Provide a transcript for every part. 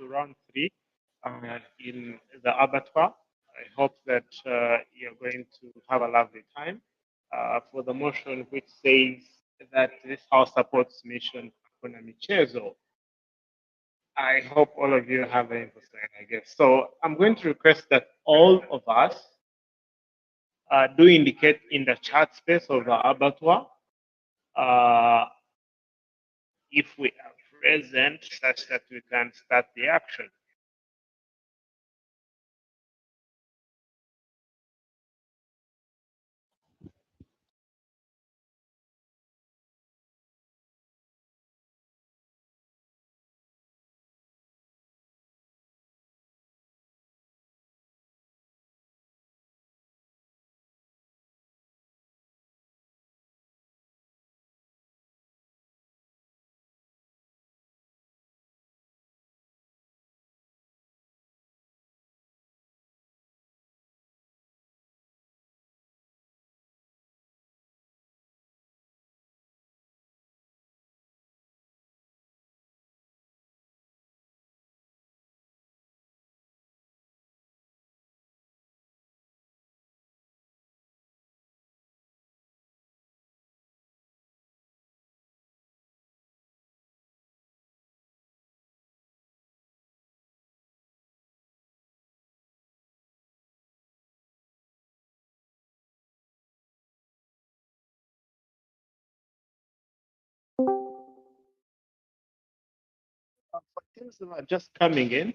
to round 3 in the abattoir. I hope that you're going to have a lovely time. For the motion which says that this house supports Misson Hakuna Mchezo, I hope all of you have an interesting, I guess. So I'm going to request that all of us do indicate in the chat space of the abattoir if we are present such that we can start the action. For things that are just coming in,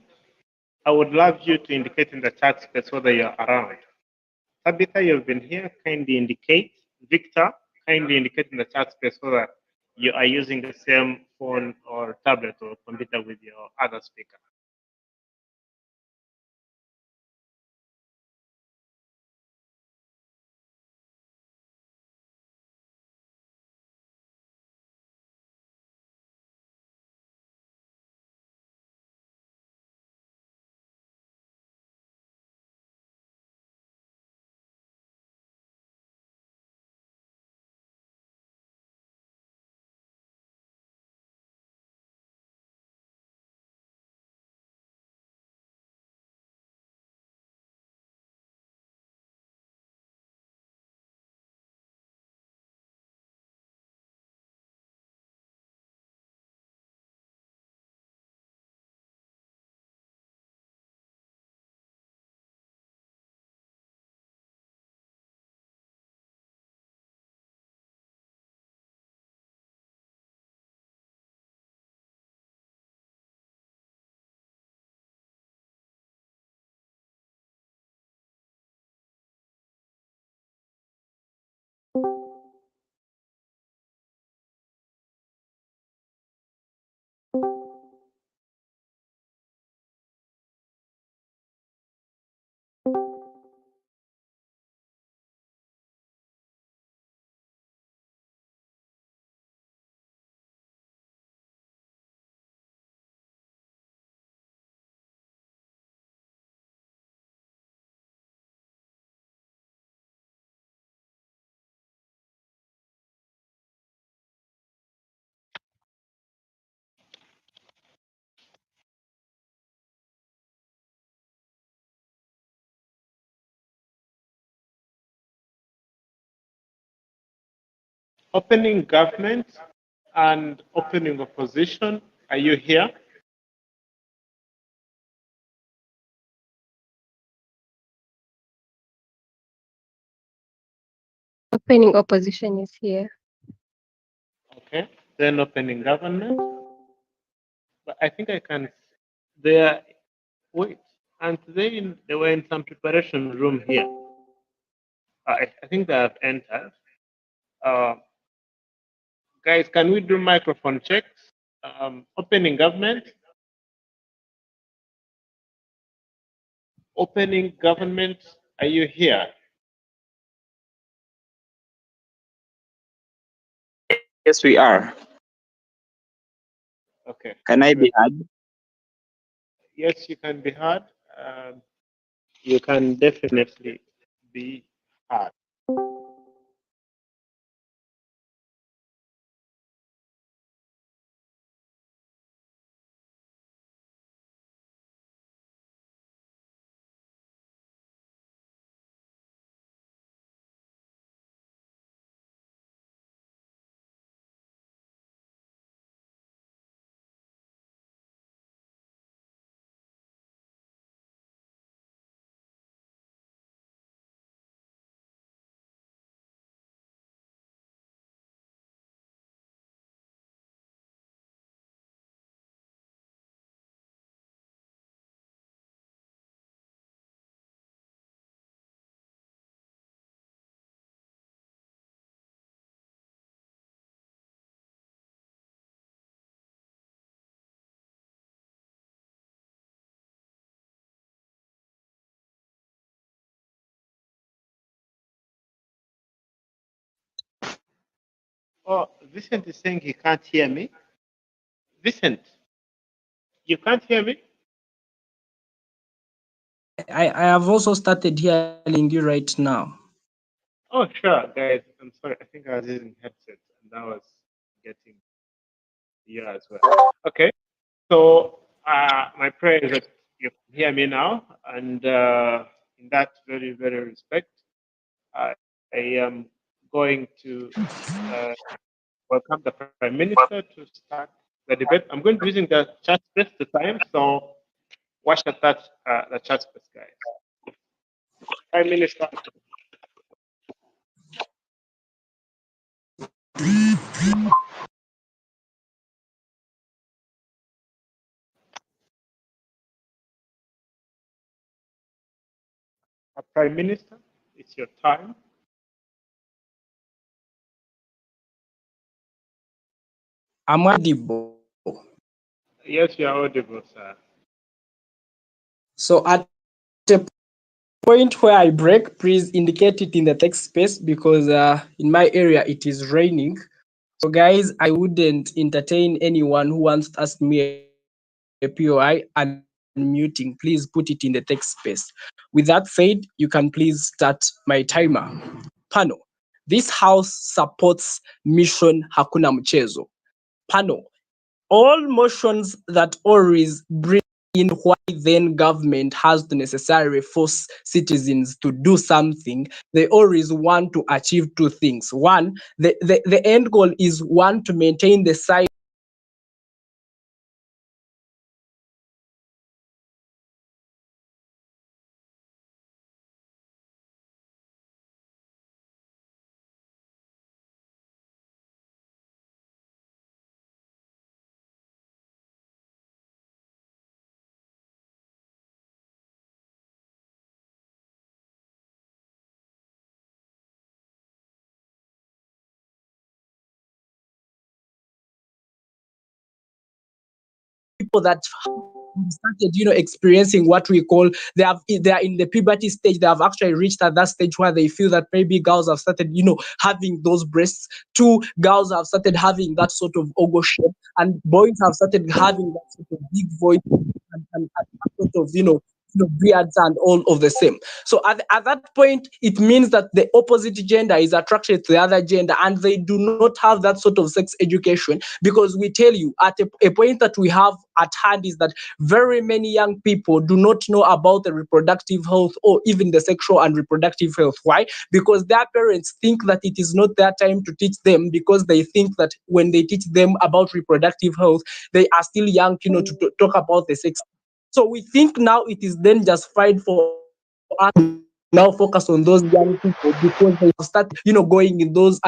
I would love you to indicate in the chat space whether you're around. Tabitha, you've been here. Kindly indicate. Victor, kindly indicate in the chat space whether you are using the same phone or tablet or computer with your other speaker. Opening government and opening opposition. Are you here? Opening opposition is here. Okay. Then opening government. But I think I can. They are. Wait. And they were in some preparation room here. I think they have entered. Guys, can we do microphone checks? Opening government. Opening government. Are you here? Yes, we are. Okay. Can I be heard? Yes, you can be heard. You can definitely be heard. Oh, Vincent is saying he can't hear me. Vincent, you can't hear me? I have also started hearing you right now. Oh, sure, guys. I'm sorry. I think I was using headset and that was getting you as well. Okay. So my prayer is that you can hear me now, and in that very, very respect, I am going to welcome the Prime Minister to start the debate. I'm going to be using the chat space this time, so watch the chat space, guys. Prime Minister. Prime Minister, it's your time. I'm audible. Yes, you are audible, sir. So at the point where I break, please indicate it in the text space because in my area it is raining. So guys, I wouldn't entertain anyone who wants to ask me a POI unmuting. Please put it in the text space. With that said, you can please start my timer. Pano. This house supports Mission Hakuna Mchezo. Pano. All motions that always bring in why then government has to necessarily force citizens to do something, they always want to achieve two things. One, the end goal is one, to maintain the size people that started, experiencing what we call, they are in the puberty stage. They have actually reached at that stage where they feel that maybe girls have started, having those breasts. Two, girls have started having that sort of ogo shape, and boys have started having that sort of big voice and that sort of, beards and all of the same. So at that point, it means that the opposite gender is attracted to the other gender, and they do not have that sort of sex education, because we tell you at a point that we have at hand is that very many young people do not know about the reproductive health or even the sexual and reproductive health. Why? Because their parents think that it is not their time to teach them, because they think that when they teach them about reproductive health, they are still young, to talk about the sex. So we think now it is then justified for us to now focus on those young people because they have started, going in those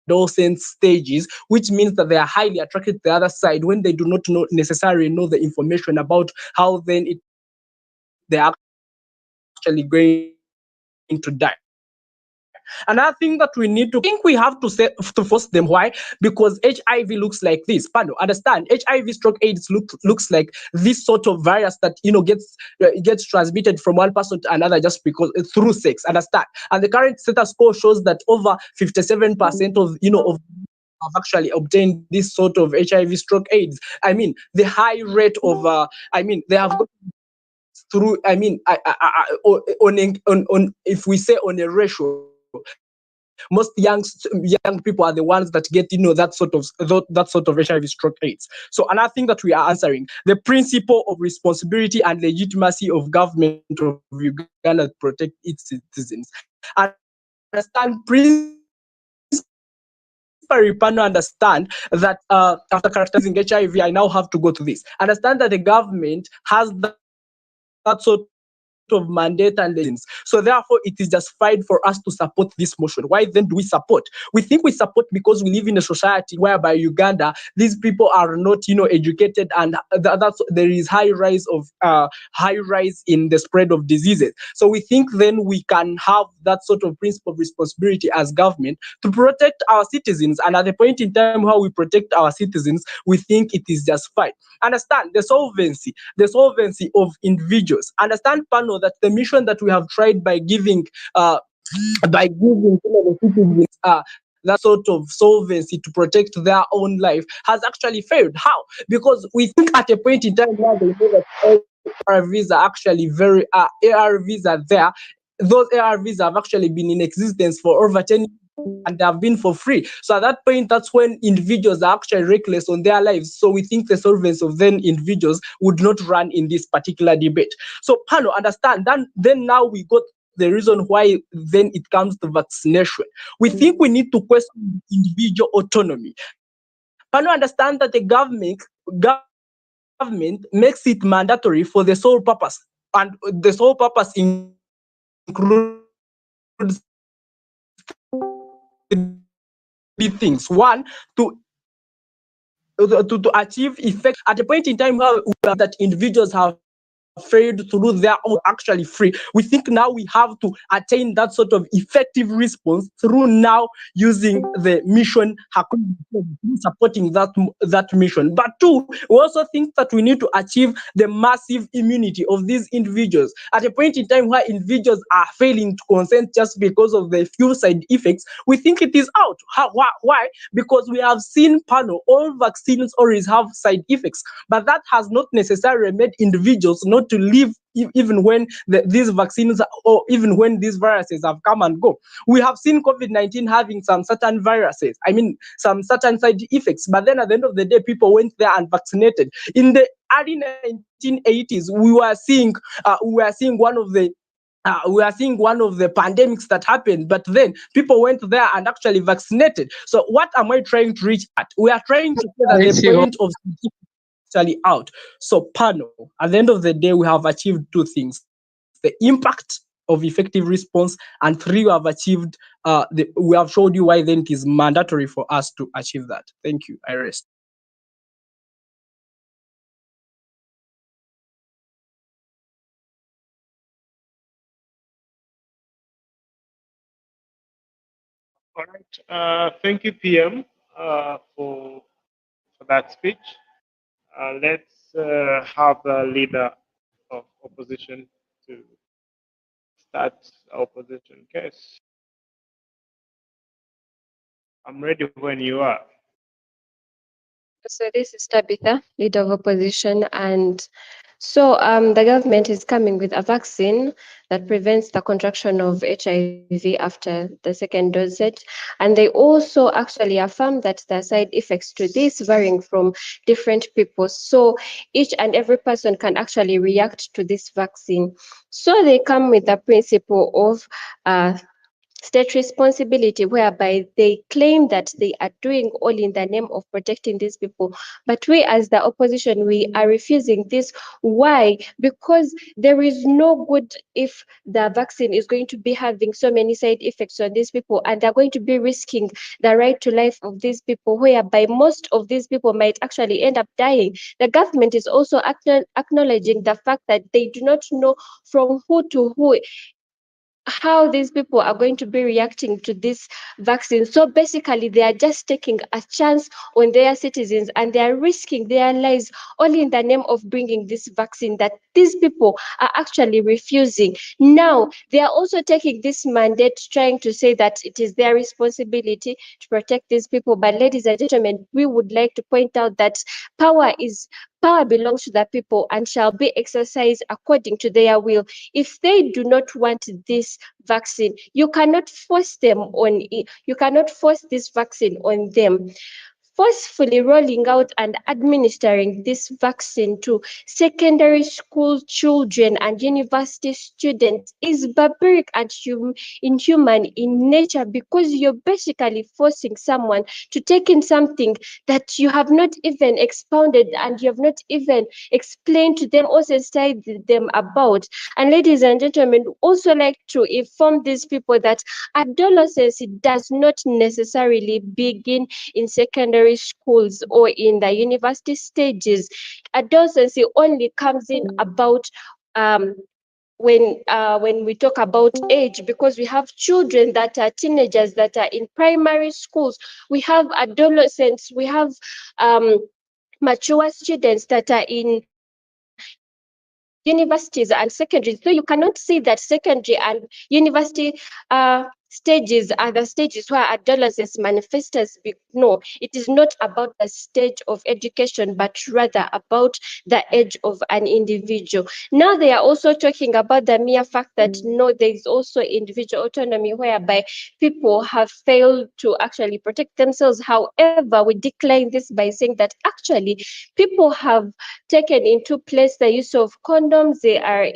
adolescent stages, which means that they are highly attracted to the other side when they do not necessarily know the information about how then they're actually going to die. Another thing that we need to think we have to force them. Why? Because HIV looks like this. Pardon, understand, HIV stroke AIDS looks like this sort of virus that gets transmitted from one person to another just because through sex. Understand? And the current status quo shows that over 57% of have actually obtained this sort of HIV stroke AIDS. I mean, the high rate of they have gone through. On if we say on a ratio, most young people are the ones that get that sort of HIV stroke AIDS. So another thing that we are answering, the principle of responsibility and legitimacy of government of Uganda to protect its citizens. Understand, principally, Pano, understand that after characterizing HIV, I now have to go to this. Understand that the government has that sort of mandate and legitimacy to protect its citizens. So therefore, it is justified for us to support this motion. Why then do we support? We think we support because we live in a society whereby Uganda, these people are not, educated, and there is high rise in the spread of diseases. So we think then we can have that sort of principle of responsibility as government to protect our citizens. And at the point in time how we protect our citizens, we think it is justified. Understand the solvency of individuals. Understand, panel, that the mission that we have tried by giving the citizens that sort of solvency to protect their own life has actually failed. How? Because we think at a point in time where they know that ARVs are actually ARVs are there. Those ARVs have actually been in existence for over 10 years and they have been for free. So at that point, that's when individuals are actually reckless on their lives. So we think the solvency of then individuals would not run in this particular debate. So Pano, understand, then now we got the reason why then it comes to vaccination. We think we need to question individual autonomy. Pano, understand that the government makes it mandatory for the sole purpose, and the sole purpose includes three things. One, to achieve effect at a point in time where that individuals have failed through their own actually free. We think now we have to attain that sort of effective response through now using the Misson Hakuna Mchezo, supporting that mission. But two, we also think that we need to achieve the massive immunity of these individuals. At a point in time where individuals are failing to consent just because of the few side effects, we think it is out. Why? Because we have seen all vaccines always have side effects, but that has not necessarily made individuals not to live even when these vaccines or even when these viruses have come and go. We have seen COVID-19 having some certain viruses, some certain side effects, but then at the end of the day, people went there and vaccinated. In the early 1980s, we were seeing one of the pandemics that happened, but then people went there and actually vaccinated. So what am I trying to reach at? We are trying to say that the point of actually out. So Pano, at the end of the day, we have achieved two things: the impact of effective response, and three, we have achieved we have showed you why then it is mandatory for us to achieve that. Thank you. I rest. All right. Thank you, PM, for that speech. Let's have the leader of opposition to start our opposition case. I'm ready when you are. So this is Tabitha, leader of opposition, and so the government is coming with a vaccine that prevents the contraction of HIV after the second dosage, and they also actually affirm that the side effects to this varying from different people. So each and every person can actually react to this vaccine. So they come with the principle of state responsibility, whereby they claim that they are doing all in the name of protecting these people. But we as the opposition, we are refusing this. Why? Because there is no good if the vaccine is going to be having so many side effects on these people, and they're going to be risking the right to life of these people, whereby most of these people might actually end up dying. The government is also acknowledging the fact that they do not know from who to who how these people are going to be reacting to this vaccine. So basically, they are just taking a chance on their citizens, and they are risking their lives only in the name of bringing this vaccine that these people are actually refusing. Now, they are also taking this mandate, trying to say that it is their responsibility to protect these people. But ladies and gentlemen, we would like to point out that power belongs to the people and shall be exercised according to their will. If they do not want this vaccine, you cannot force them on it. You cannot force this vaccine on them. Forcefully rolling out and administering this vaccine to secondary school children and university students is barbaric and inhuman in nature, because you're basically forcing someone to take in something that you have not even expounded and you have not even explained to them or sensitized them about. And ladies and gentlemen, also like to inform these people that adolescence does not necessarily begin in secondary schools or in the university stages. Adolescence only comes in about when we talk about age, because we have children that are teenagers that are in primary schools, we have adolescents, we have mature students that are in universities and secondaries. So you cannot say that secondary and university stages are the stages where adolescence manifests as no, it is not about the stage of education, but rather about the age of an individual. Now they are also talking about the mere fact that no, there is also individual autonomy whereby people have failed to actually protect themselves. However, we decline this by saying that actually people have taken into place the use of condoms, they are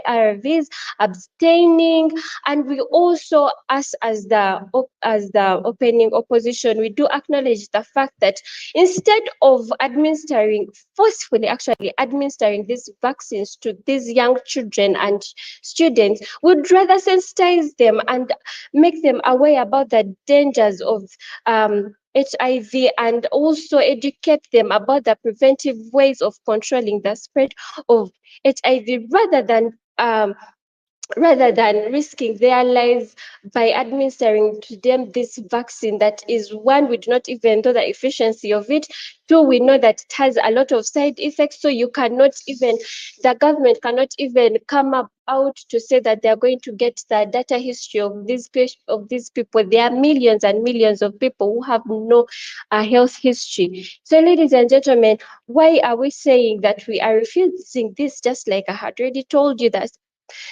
ARVs, abstaining, and we also, us as the opening opposition, we do acknowledge the fact that instead of administering forcefully, actually administering these vaccines to these young children and students, would rather sensitize them and make them aware about the dangers of HIV, and also educate them about the preventive ways of controlling the spread of HIV, rather than risking their lives by administering to them this vaccine that is, one, we do not even know the efficiency of it, two, we know that it has a lot of side effects, so you cannot even, the government cannot even come up out to say that they are going to get the data history of these people. There are millions and millions of people who have no health history. So ladies and gentlemen, why are we saying that we are refusing this? Just like I had already told you, that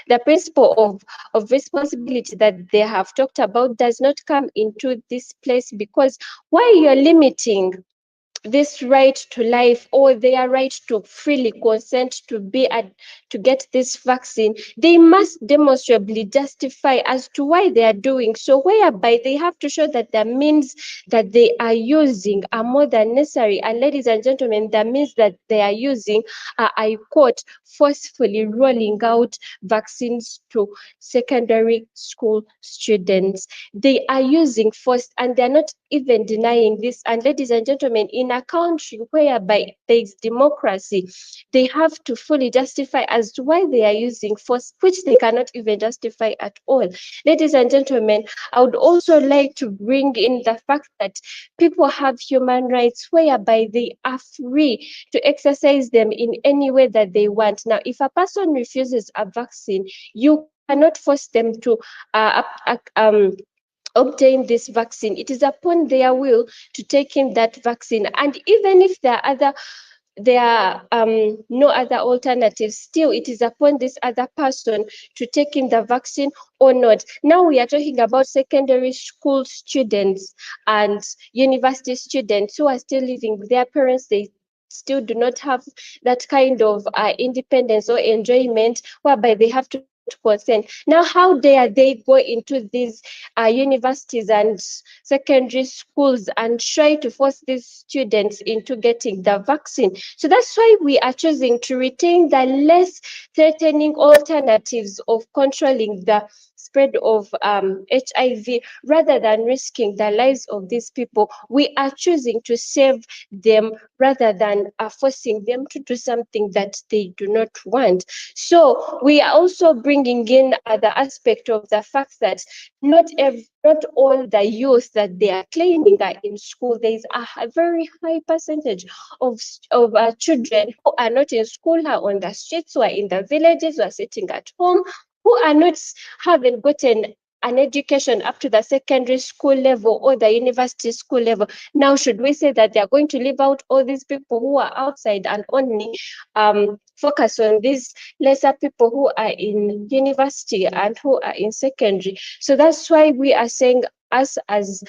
the principle of responsibility that they have talked about does not come into this place, because why you're limiting this right to life or their right to freely consent to to get this vaccine, they must demonstrably justify as to why they are doing so, whereby they have to show that the means that they are using are more than necessary. And ladies and gentlemen, the means that they are using are, I quote, forcefully rolling out vaccines to secondary school students. They are using force, and they're not even denying this. And ladies and gentlemen, in a country whereby there is democracy, they have to fully justify as to why they are using force, which they cannot even justify at all. Ladies and gentlemen, I would also like to bring in the fact that people have human rights whereby they are free to exercise them in any way that they want. Now, if a person refuses a vaccine, you cannot force them to obtain this vaccine. It is upon their will to take in that vaccine. And even if there are no other alternatives, still it is upon this other person to take in the vaccine or not. Now we are talking about secondary school students and university students who are still living with their parents. They still do not have that kind of independence or enjoyment whereby they have to consent. Now, how dare they go into these universities and secondary schools and try to force these students into getting the vaccine? So that's why we are choosing to retain the less threatening alternatives of controlling the spread of HIV rather than risking the lives of these people. We are choosing to save them rather than forcing them to do something that they do not want. So we are also bringing in the aspect of the fact that not all the youth that they are claiming are in school. There is a very high percentage of children who are not in school, who are on the streets, who are in the villages, who are sitting at home, who are not, haven't gotten an education up to the secondary school level or the university school level. Now, should we say that they are going to leave out all these people who are outside and only focus on these lesser people who are in university and who are in secondary? So that's why we are saying, us as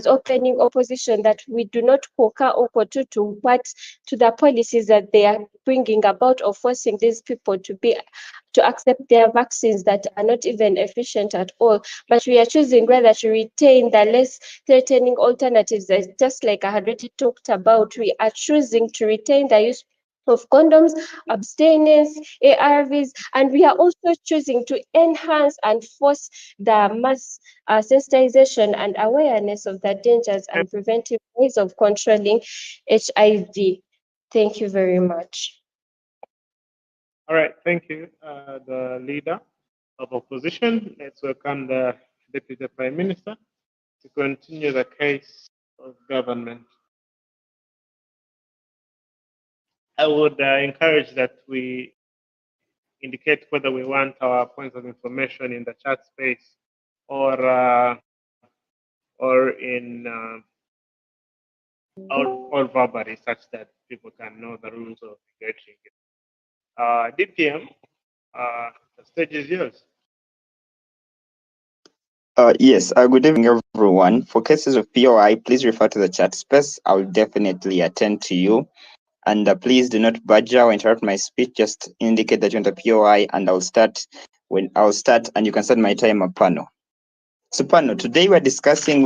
opening opposition, that we do not koka or kotu to the policies that they are bringing about, or forcing these people to accept their vaccines that are not even efficient at all. But we are choosing rather to retain the less threatening alternatives, that, just like I had already talked about, we are choosing to retain the use of condoms, abstinence, ARVs, and we are also choosing to enhance and force the mass sensitization and awareness of the dangers and preventive ways of controlling HIV. Thank you very much. All right, thank you, the leader of opposition. Let's welcome the Deputy Prime Minister to continue the case of government. I would encourage that we indicate whether we want our points of information in the chat space or in or verbally, such that people can know the rules of negotiating it. DPM, the stage is yours. Yes, good evening, everyone. For cases of POI, please refer to the chat space. I'll definitely attend to you. And please do not badger or interrupt my speech. Just indicate that you're on the POI, and I'll start and you can start my time up panel. So panel, today we are discussing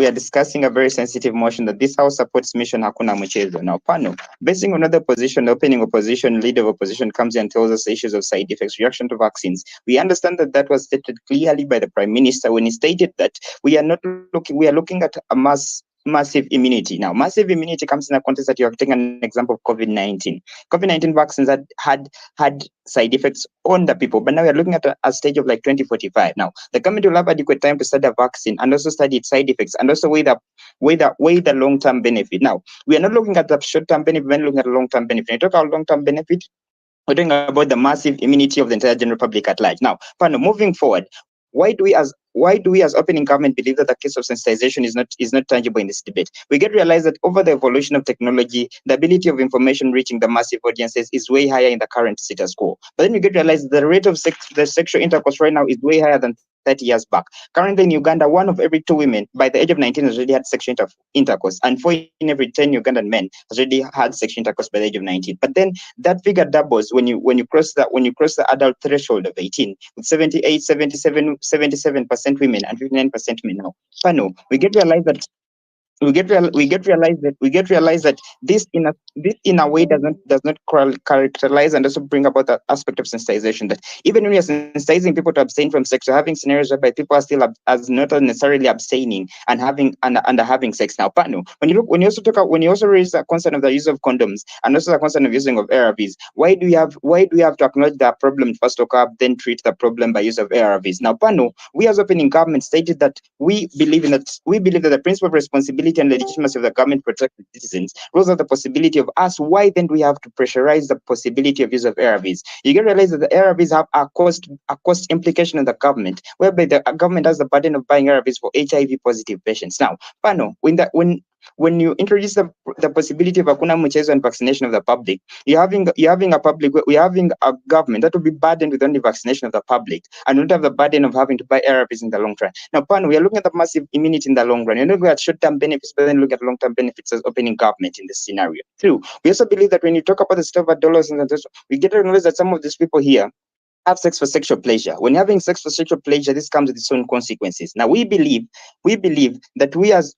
a very sensitive motion that this House supports Misson Hakuna Mchezo. Now panel, basing on another position, the opening opposition, leader of opposition comes in and tells us the issues of side effects, reaction to vaccines. We understand that that was stated clearly by the Prime Minister when he stated that we are looking at a massive immunity. Now, massive immunity comes in a context that you have taken an example of COVID-19. COVID-19 vaccines had side effects on the people, but now we are looking at a stage of like 2045. Now, the government will have adequate time to study a vaccine and also study its side effects and also weigh the long-term benefit. Now, we are not looking at the short-term benefit, we're looking at the long-term benefit. When you talk about long-term benefit, we're talking about the massive immunity of the entire general public at large. Now, moving forward, why do we as opening government believe that the case of sensitization is not tangible in this debate? We get to realize that over the evolution of technology, the ability of information reaching the massive audiences is way higher in the current status quo. But then we get to realize the rate of the sexual intercourse right now is way higher than 30 years back. Currently in Uganda, 1 of every 2 women by the age of 19 has already had sexual intercourse, and 4 in every 10 Ugandan men has already had sexual intercourse by the age of 19. But then that figure doubles when you cross the adult threshold of 18, with 77% women and 59% men. Now, panel, we get to realize that this in a way does not characterize and also bring about the aspect of sensitization, that even when you're sensitizing people to abstain from sex, you're having scenarios whereby people are still as not necessarily abstaining and having sex. Now, panel, when you also raise the concern of the use of condoms and also the concern of using of ARVs, why do you have to acknowledge the problem first occur, then treat the problem by use of ARVs? Now, panel, we as opening government stated that we believe that the principle of responsibility and legitimacy of the government protect the citizens rules out the possibility of us. Why then do we have to pressurize the possibility of use of ARVs? You get to realize that the ARVs have a cost implication on the government, whereby the government has the burden of buying ARVs for HIV positive patients. Now, panel, when you introduce the possibility of Hakuna Mchezo and vaccination of the public, we're having a government that will be burdened with only vaccination of the public and not have the burden of having to buy ARVs in the long run. Now, we are looking at the massive immunity in the long run. You're not looking at short-term benefits, but then look at long-term benefits as opening government in this scenario. Two, we also believe that when you talk about the stuff about dollars and we get to realize that some of these people here have sex for sexual pleasure. When you're having sex for sexual pleasure, this comes with its own consequences. Now, we believe that we as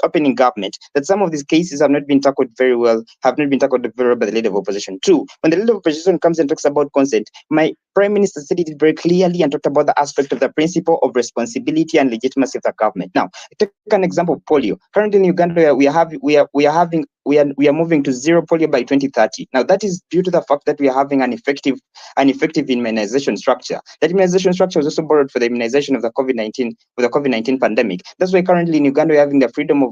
opening government, that some of these cases have not been tackled very well by the leader of opposition. Two, when the leader of opposition comes and talks about consent, my Prime Minister said it very clearly and talked about the aspect of the principle of responsibility and legitimacy of the government. Now, take an example of polio. Currently in Uganda, we are moving to zero polio by 2030. Now, that is due to the fact that we are having an effective immunization structure. That immunization structure was also borrowed for the immunization of the COVID-19 pandemic. That's why currently in Uganda we're having the freedom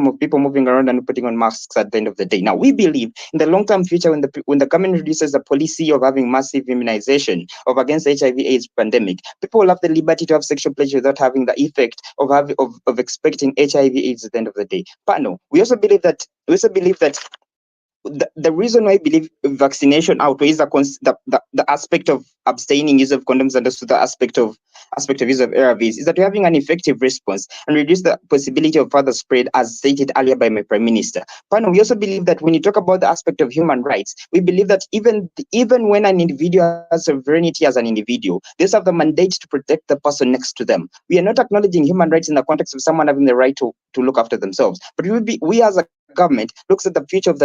of people moving around and putting on masks at the end of the day. Now, we believe in the long-term future, when the government introduces a policy of having massive immunization of against HIV/AIDS pandemic, people will have the liberty to have sexual pleasure without having the effect of expecting HIV/AIDS at the end of the day. But no, we also believe that the reason why I believe vaccination outweighs the aspect of abstaining use of condoms and also the aspect of use of ARVs is that we're having an effective response and reduce the possibility of further spread, as stated earlier by my Prime Minister. But we also believe that when you talk about the aspect of human rights, we believe that even when an individual has sovereignty as an individual, they also have the mandate to protect the person next to them. We are not acknowledging human rights in the context of someone having the right to look after themselves, but we as a government looks at the future of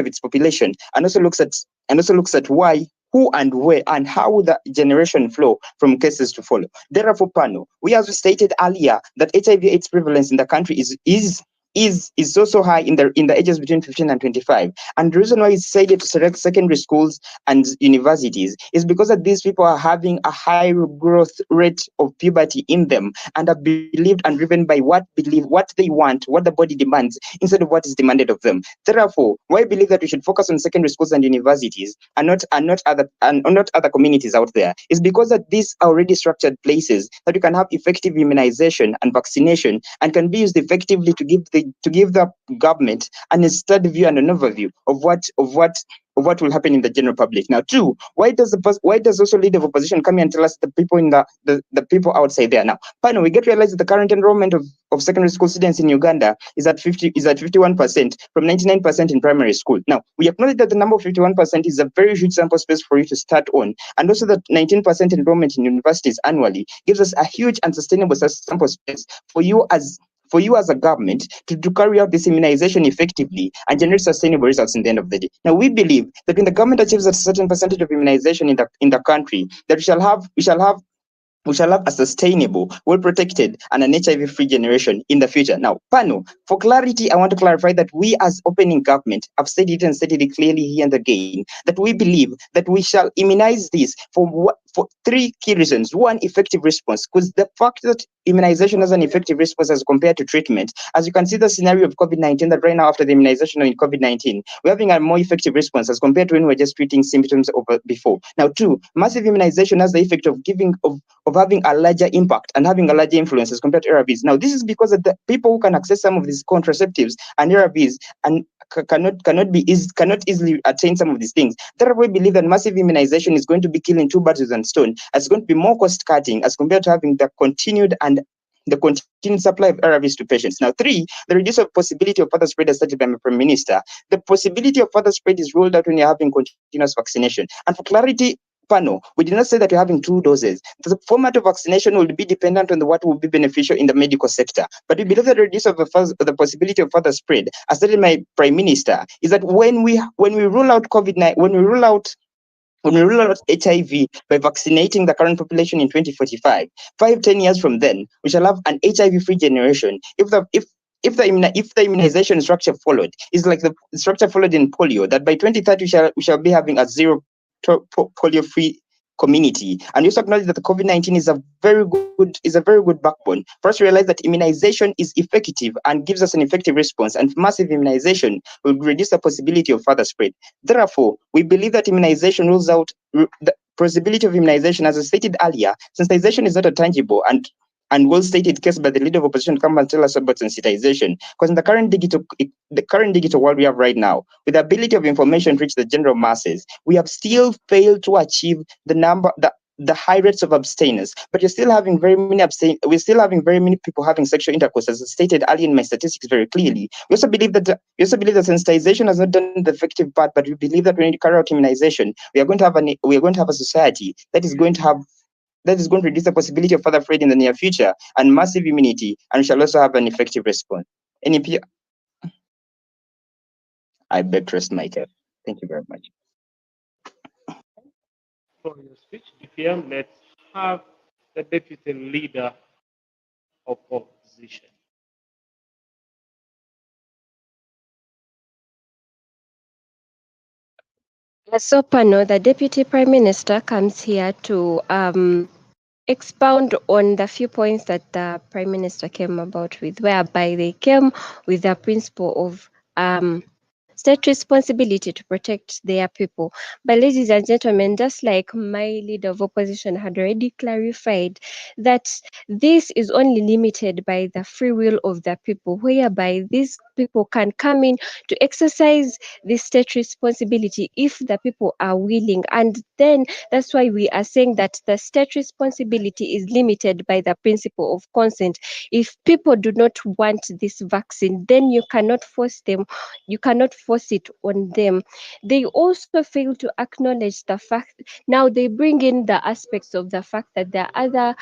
its population and also looks at why, who, and where, and how the generation flow from cases to follow. Therefore, we as we stated earlier, that HIV/AIDS prevalence in the country is is so high in the ages between 15 and 25. And the reason why it's said to select secondary schools and universities is because that these people are having a high growth rate of puberty in them, and are believed and driven by what they want, what the body demands, instead of what is demanded of them. Therefore, why I believe that we should focus on secondary schools and universities and not other communities out there is because that these are already structured places that you can have effective immunization and vaccination, and can be used effectively to give the government an instead view and an overview of what will happen in the general public. Now, two, why does also leader of opposition come here and tell us the people in the people outside there? Now, finally, we get to realize that the current enrollment of secondary school students in Uganda is at 51% from 99% in primary school. Now, we acknowledge that the number of 51% is a very huge sample space for you to start on, and also that 19% enrollment in universities annually gives us a huge and sustainable sample space for you as a government to carry out this immunization effectively and generate sustainable results in the end of the day. Now, we believe that when the government achieves a certain percentage of immunization in the country, that we shall have a sustainable, well-protected, and an HIV-free generation in the future. Now, panel, for clarity, I want to clarify that we as opening government have said it and stated it clearly here and again, that we believe that we shall immunize this for three key reasons. One, effective response, because the fact that immunization has an effective response as compared to treatment, as you can see the scenario of COVID-19, that right now after the immunization in COVID-19, we're having a more effective response as compared to when we're just treating symptoms over before. Now, two, massive immunization has the effect of having a larger impact and having a larger influence as compared to ARVs. Now, this is because of the people who can access some of these contraceptives and ARVs and cannot easily attain some of these things. Therefore, we believe that massive immunization is going to be killing two birds with one stone. It's going to be more cost cutting as compared to having the continued supply of ARVs to patients. Now, three, the reduce of possibility of further spread as stated by my Prime Minister. The possibility of further spread is ruled out when you're having continuous vaccination. And for clarity, panel, we did not say that you're having two doses. The format of vaccination will be dependent on what will be beneficial in the medical sector. But we believe that the reduce of the possibility of further spread, as stated by Prime Minister, is that when we rule out COVID-19, when we rule out HIV by vaccinating the current population in 2045, 10 years from then, we shall have an HIV-free generation. If the immunization structure followed is like the structure followed in polio, that by 2030 we shall be having a zero polio-free community. And we also acknowledge that the COVID-19 is a very good backbone for us to realize that immunization is effective and gives us an effective response, and massive immunization will reduce the possibility of further spread. Therefore, we believe that immunization rules out the possibility of immunization. As I stated earlier, sensitization is not a tangible and well-stated case by the leader of opposition come and tell us about sensitization. Because in the current digital world we have right now, with the ability of information to reach the general masses, we have still failed to achieve the high rates of abstinence. But we're still having very many people having sexual intercourse, as I stated earlier in my statistics very clearly. We also believe that sensitization has not done the effective part, but we believe that when we carry out immunization, we are going to have a society that is going to reduce the possibility of further spread in the near future and massive immunity, and we shall also have an effective response. I beg to rest my case. Thank you very much. For your speech, DPM, let's have the deputy leader of opposition. So, Pano, the Deputy Prime Minister comes here to expound on the few points that the Prime Minister came about with, whereby they came with the principle of state responsibility to protect their people. But ladies and gentlemen, just like my leader of opposition had already clarified, that this is only limited by the free will of the people, whereby these people can come in to exercise this state responsibility if the people are willing. And then that's why we are saying that the state responsibility is limited by the principle of consent. If people do not want this vaccine, then you cannot force them, you cannot force it on them. They also fail to acknowledge the fact, now they bring in the aspects of the fact that there are other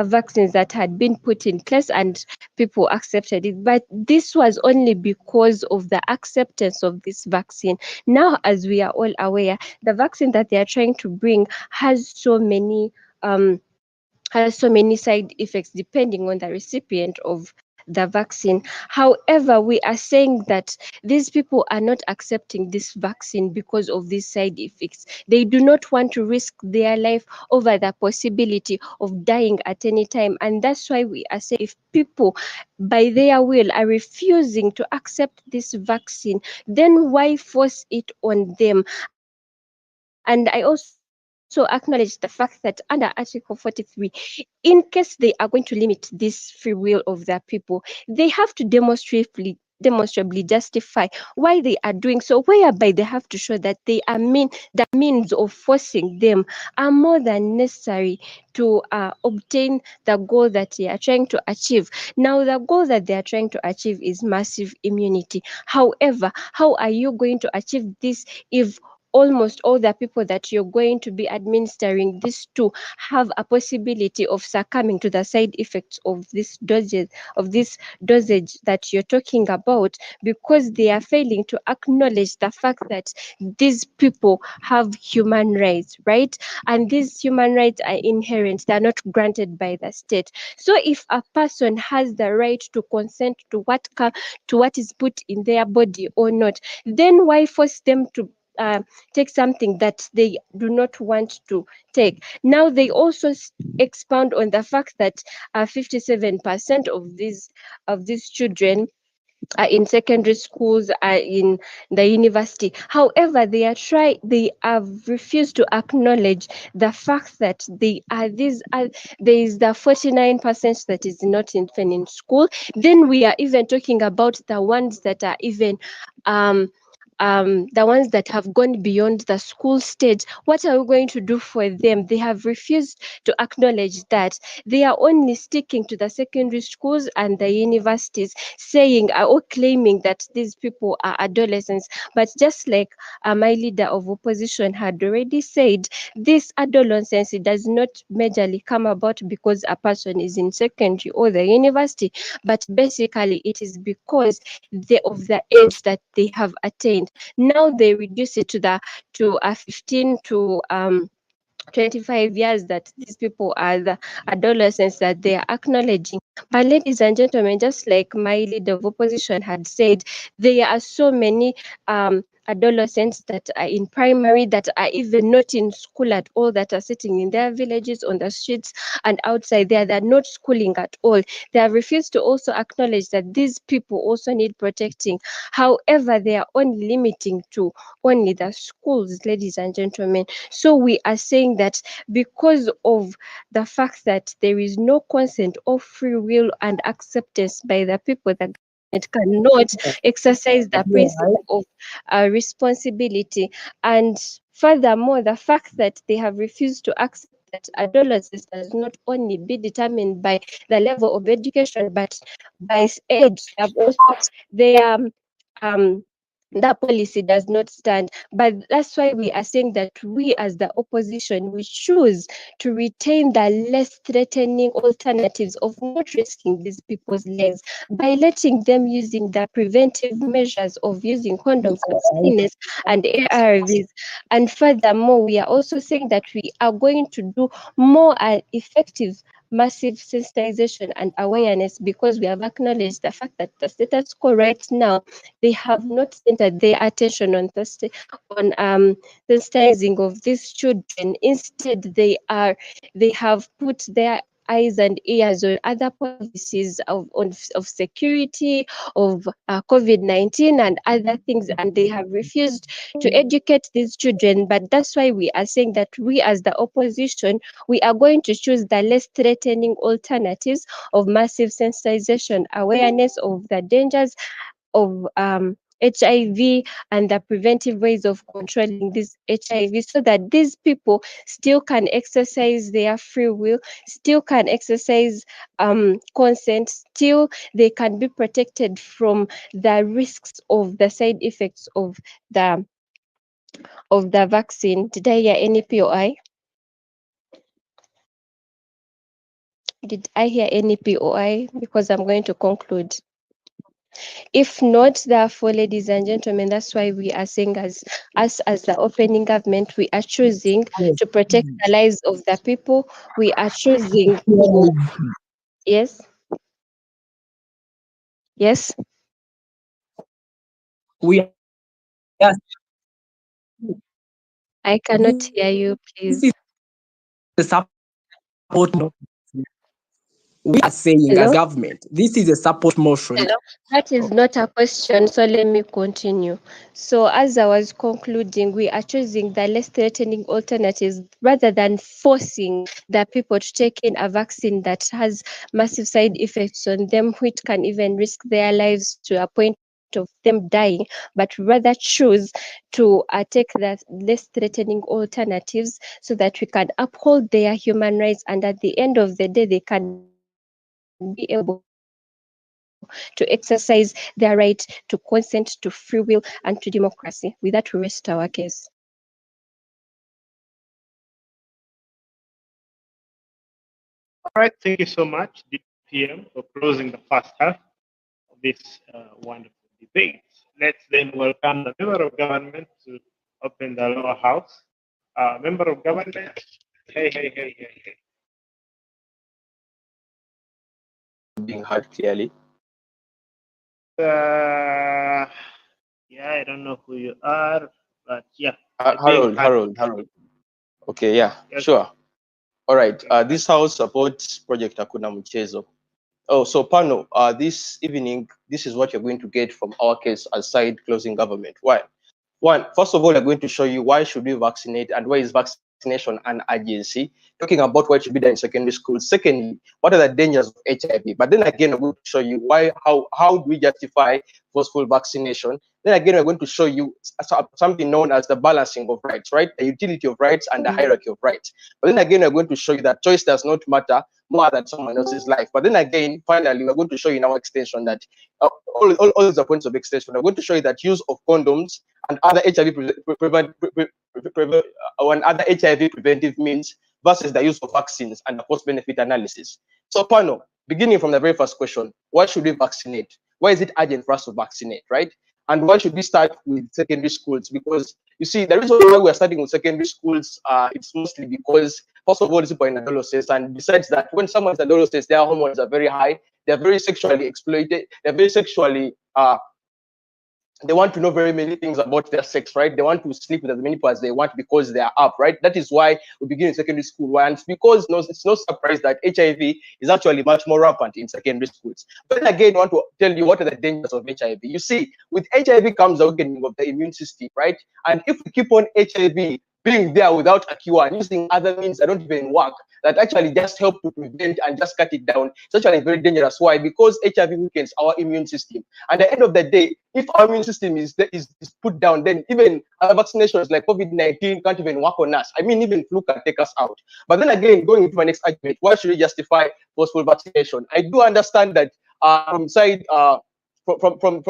vaccines that had been put in place and people accepted it, but this was only because of the acceptance of this vaccine. Now, as we are all aware, the vaccine that they are trying to bring has so many side effects depending on the recipient of the vaccine. However, we are saying that these people are not accepting this vaccine because of these side effects. They do not want to risk their life over the possibility of dying at any time. And that's why we are saying if people by their will are refusing to accept this vaccine, then why force it on them? And I also acknowledge the fact that under Article 43, in case they are going to limit this free will of their people, they have to demonstrably justify why they are doing so, whereby they have to show that the means of forcing them are more than necessary to obtain the goal that they are trying to achieve. Now, the goal that they are trying to achieve is massive immunity. However, how are you going to achieve this if almost all the people that you're going to be administering this to have a possibility of succumbing to the side effects of this dosage that you're talking about, because they are failing to acknowledge the fact that these people have human rights, right? And these human rights are inherent, they are not granted by the state. So if a person has the right to consent to what is put in their body or not, then why force them to take something that they do not want to take? Now they also expound on the fact that 57% of these children are in secondary schools, are in the university. However, they have refused to acknowledge the fact that there is the 49% that is not even in school. Then we are even talking about the ones that are even the ones that have gone beyond the school stage. What are we going to do for them? They have refused to acknowledge that. They are only sticking to the secondary schools and the universities, saying or claiming that these people are adolescents. But just like my leader of opposition had already said, this adolescence does not majorly come about because a person is in secondary or the university, but basically it is because of the age that they have attained. Now they reduce it to 15 to 25 years that these people are the adolescents that they are acknowledging. But ladies and gentlemen, just like my leader of opposition had said, there are so many adolescents that are in primary, that are even not in school at all, that are sitting in their villages, on the streets and outside there. They're not schooling at all. They have refused to also acknowledge that these people also need protecting. However, they are only limiting to only the schools, ladies and gentlemen. So we are saying that because of the fact that there is no consent or free will and acceptance by the people, that it cannot exercise the principle of responsibility. And furthermore, the fact that they have refused to accept that adolescence does not only be determined by the level of education, but by age. They have also their that policy does not stand. But that's why we are saying that we as the opposition, we choose to retain the less threatening alternatives of not risking these people's lives by letting them using the preventive measures of using condoms and stillness and ARVs. And furthermore, we are also saying that we are going to do more effective massive sensitization and awareness, because we have acknowledged the fact that the status quo right now, they have not centered their attention on sensitizing of these children. Instead, they have put their eyes and ears on other policies of security, of COVID-19 and other things, and they have refused to educate these children. But that's why we are saying that we as the opposition, we are going to choose the less threatening alternatives of massive sensitization, awareness of the dangers of HIV and the preventive ways of controlling this HIV, so that these people still can exercise their free will, still can exercise consent, still they can be protected from the risks of the side effects of the vaccine. Did I hear any POI? Did I hear any POI? Because I'm going to conclude. If not, therefore, ladies and gentlemen, that's why we are saying, as us as the opening government, we are choosing to protect the lives of the people. We are choosing to, yes. Yes, We are I cannot hear you, this please. is the support motion. We are saying as Hello? government, this is a support motion. That is not a question, so let me continue. So, as I was concluding, we are choosing the less threatening alternatives rather than forcing the people to take in a vaccine that has massive side effects on them, which can even risk their lives to a point of them dying, but rather choose to take the less threatening alternatives so that we can uphold their human rights, and at the end of the day, they can be able to exercise their right to consent, to free will, and to democracy. With that, we rest our case. All right, thank you so much, DPM, for closing the first half of this wonderful debate. Let's then welcome the member of government to open the lower house. Member of government, hey. Being heard clearly. Yeah, I don't know who you are, but yeah, Harold. Okay, yeah, Yes. sure. All right. This house supports Project Hakuna Mchezo. Oh, so panel, this evening, this is what you're going to get from our case aside closing government. Why? One, first of all, I'm going to show you why should we vaccinate and why is vaccination an urgency. Talking about what should be done in secondary school. Secondly, what are the dangers of HIV? But then again, I'm going to show you how do we justify forceful vaccination. Then again, we're going to show you something known as the balancing of rights, right? The utility of rights and the hierarchy of rights. But then again, we're going to show you that choice does not matter more than someone else's life. But then again, finally, we're going to show you in our extension that all the points of extension. We're going to show you that use of condoms and other HIV preventive means versus the use of vaccines and the cost-benefit analysis. So, panel, beginning from the very first question, why should we vaccinate? Why is it urgent for us to vaccinate, right? And why should we start with secondary schools? Because you see, the reason why we're starting with secondary schools, it's mostly because, first of all, these people are in adolescence, and besides that, when someone's in adolescence, their hormones are very high, they're very sexually exploited, they're very sexually they want to know very many things about their sex, right? They want to sleep with as many people as they want because they are up, right? That is why we begin in secondary school. And because it's no surprise that HIV is actually much more rampant in secondary schools. But then again, I want to tell you what are the dangers of HIV. You see, with HIV comes the weakening of the immune system, right? And if we keep on HIV being there without a cure and using other means that don't even work, that actually just help to prevent and just cut it down, it's actually very dangerous. Why? Because HIV weakens our immune system. At the end of the day, if our immune system is put down, then even other vaccinations like COVID-19 can't even work on us. I mean, even flu can take us out. But then again, going into my next argument, why should we justify forceful vaccination? I do understand that from side from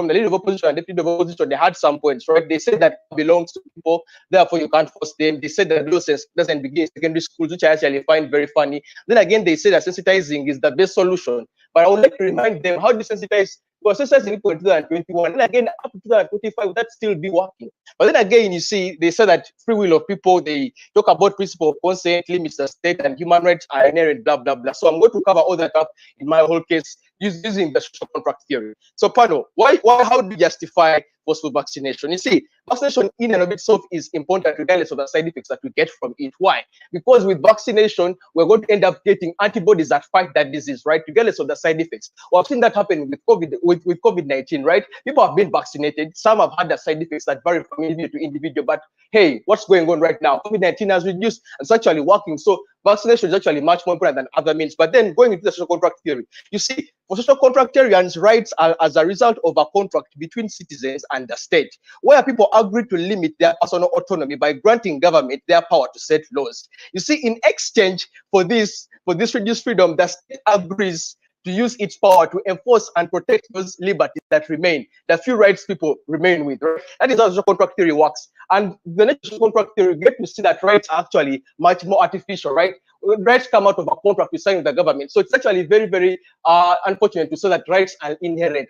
the leader of opposition and deputy of opposition, they had some points, right? They said that it belongs to people, therefore you can't force them. They said that adolescence doesn't begin in secondary schools, which I actually find very funny. Then again, they say that sensitizing is the best solution. But I would like to remind them how desensitize, because sensitizing people in 2021, and again up to 2025, would that still be working? But then again, you see, they say that free will of people, they talk about principle of consent, limits the state, and human rights are inherent, blah, blah, blah. So I'm going to cover all that up in my whole case using the social contract theory. So, Pano, how do you justify forceful vaccination? You see, vaccination in and of itself is important regardless of the side effects that we get from it. Why? Because with vaccination, we're going to end up getting antibodies that fight that disease, right? Regardless of the side effects. We've seen that happen with COVID-19, right? People have been vaccinated. Some have had the side effects that vary from individual to individual. But hey, what's going on right now? COVID-19 has reduced and it's actually working. So vaccination is actually much more important than other means. But then going into the social contract theory, you see, for social contractarians, rights are as a result of a contract between citizens and the state, where people agree to limit their personal autonomy by granting government their power to set laws. You see, in exchange for this reduced freedom, the state agrees to use its power to enforce and protect those liberties that remain, the few rights people remain with. Right? That is how social contract theory works. And the next contract theory, you get to see that rights are actually much more artificial, right? rights come out of a contract you sign with the government. So it's actually very, very unfortunate to say that rights are inherent.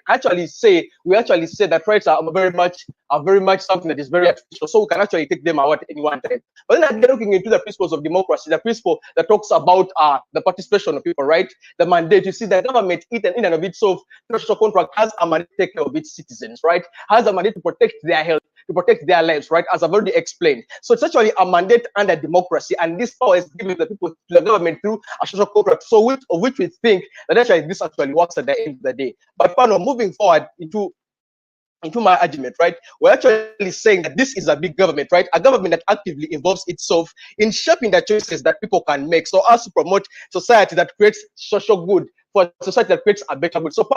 We actually say that rights are very much something that is very artificial. So we can actually take them out at any one time. But then again, looking into the principles of democracy, the principle that talks about the participation of people, right? The mandate. You see, the government, in and of itself, the social contract has a mandate to take care of its citizens, right? Has a mandate to protect their health, to protect their lives, right? As I've already explained. So it's actually a mandate under democracy, and this power is given to the people, to the government through a social contract. So which we think that actually this actually works at the end of the day. But moving forward into my argument, right? We're actually saying that this is a big government, right? A government that actively involves itself in shaping the choices that people can make. So as to promote society that creates social good, for a society that creates a better good. So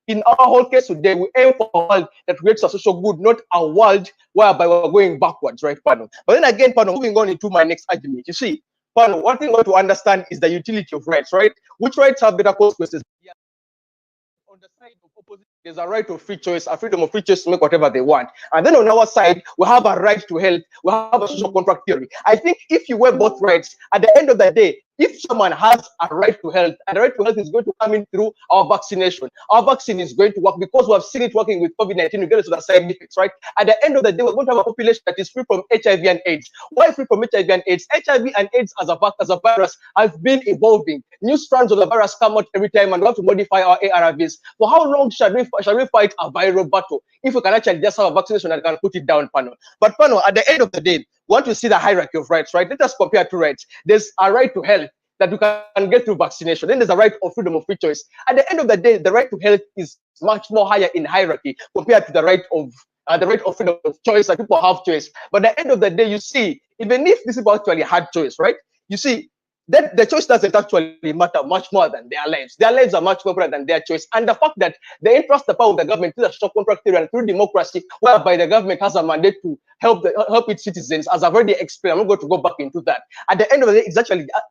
in our whole case today, we aim for a world that creates a social good, not a world whereby we're going backwards, right, But then again, moving on into my next argument, you see, one thing we want to understand is the utility of rights, right? Which rights have better consequences? On the side of opposition, there's a right of free choice, a freedom of free choice to make whatever they want. And then on our side, we have a right to health, we have a social contract theory. I think if you wear both rights, at the end of the day, if someone has a right to health, and the right to health is going to come in through our vaccination, our vaccine is going to work because we have seen it working with COVID-19, we get to the side effects, right? At the end of the day, we're going to have a population that is free from HIV and AIDS. Why free from HIV and AIDS? HIV and AIDS as a virus has been evolving. New strands of the virus come out every time, and we have to modify our ARVs. For how long shall we fight a viral battle if we can actually just have a vaccination that can put it down, But at the end of the day, we want to see the hierarchy of rights, right? Let us compare two rights. There's a right to health that you can get through vaccination. Then there's a right of freedom of free choice. At the end of the day, the right to health is much more higher in hierarchy compared to the right of freedom of choice, that people have choice. But at the end of the day, you see, even if these people actually had choice, right? You see, that the choice doesn't actually matter much more than their lives. Their lives are much more important than their choice. And the fact that they entrust the power of the government through the social contract theory and through democracy, whereby the government has a mandate to help its citizens, as I've already explained, I'm not going to go back into that. At the end of the day,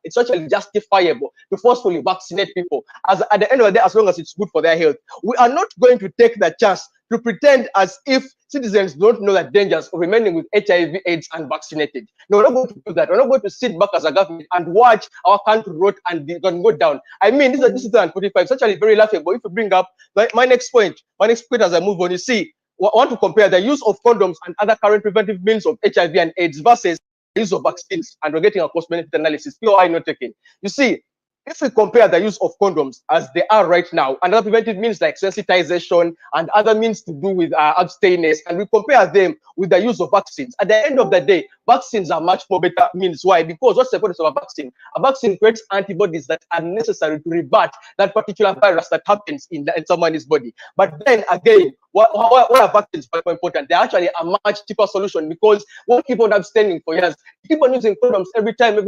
it's actually justifiable to forcefully vaccinate people. As at the end of the day, as long as it's good for their health, we are not going to take the chance to pretend as if citizens don't know the dangers of remaining with HIV, AIDS, and vaccinated. No, we're not going to do that. We're not going to sit back as a government and watch our country rot and go down. I mean, this is 2045. It's actually very laughable. If you bring up my next point as I move on, you see, I want to compare the use of condoms and other current preventive means of HIV and AIDS versus the use of vaccines, and we're getting a cost-benefit analysis. POI not taken. You see, if we compare the use of condoms as they are right now, and other preventive means like sensitization and other means to do with abstinence, and we compare them with the use of vaccines, at the end of the day, vaccines are much more better means. Why? Because what's the purpose of a vaccine? A vaccine creates antibodies that are necessary to rebut that particular virus that happens in someone's body. But then again, why are vaccines quite important? They're actually a much cheaper solution, because we'll keep on abstaining for years. You keep on using condoms every time to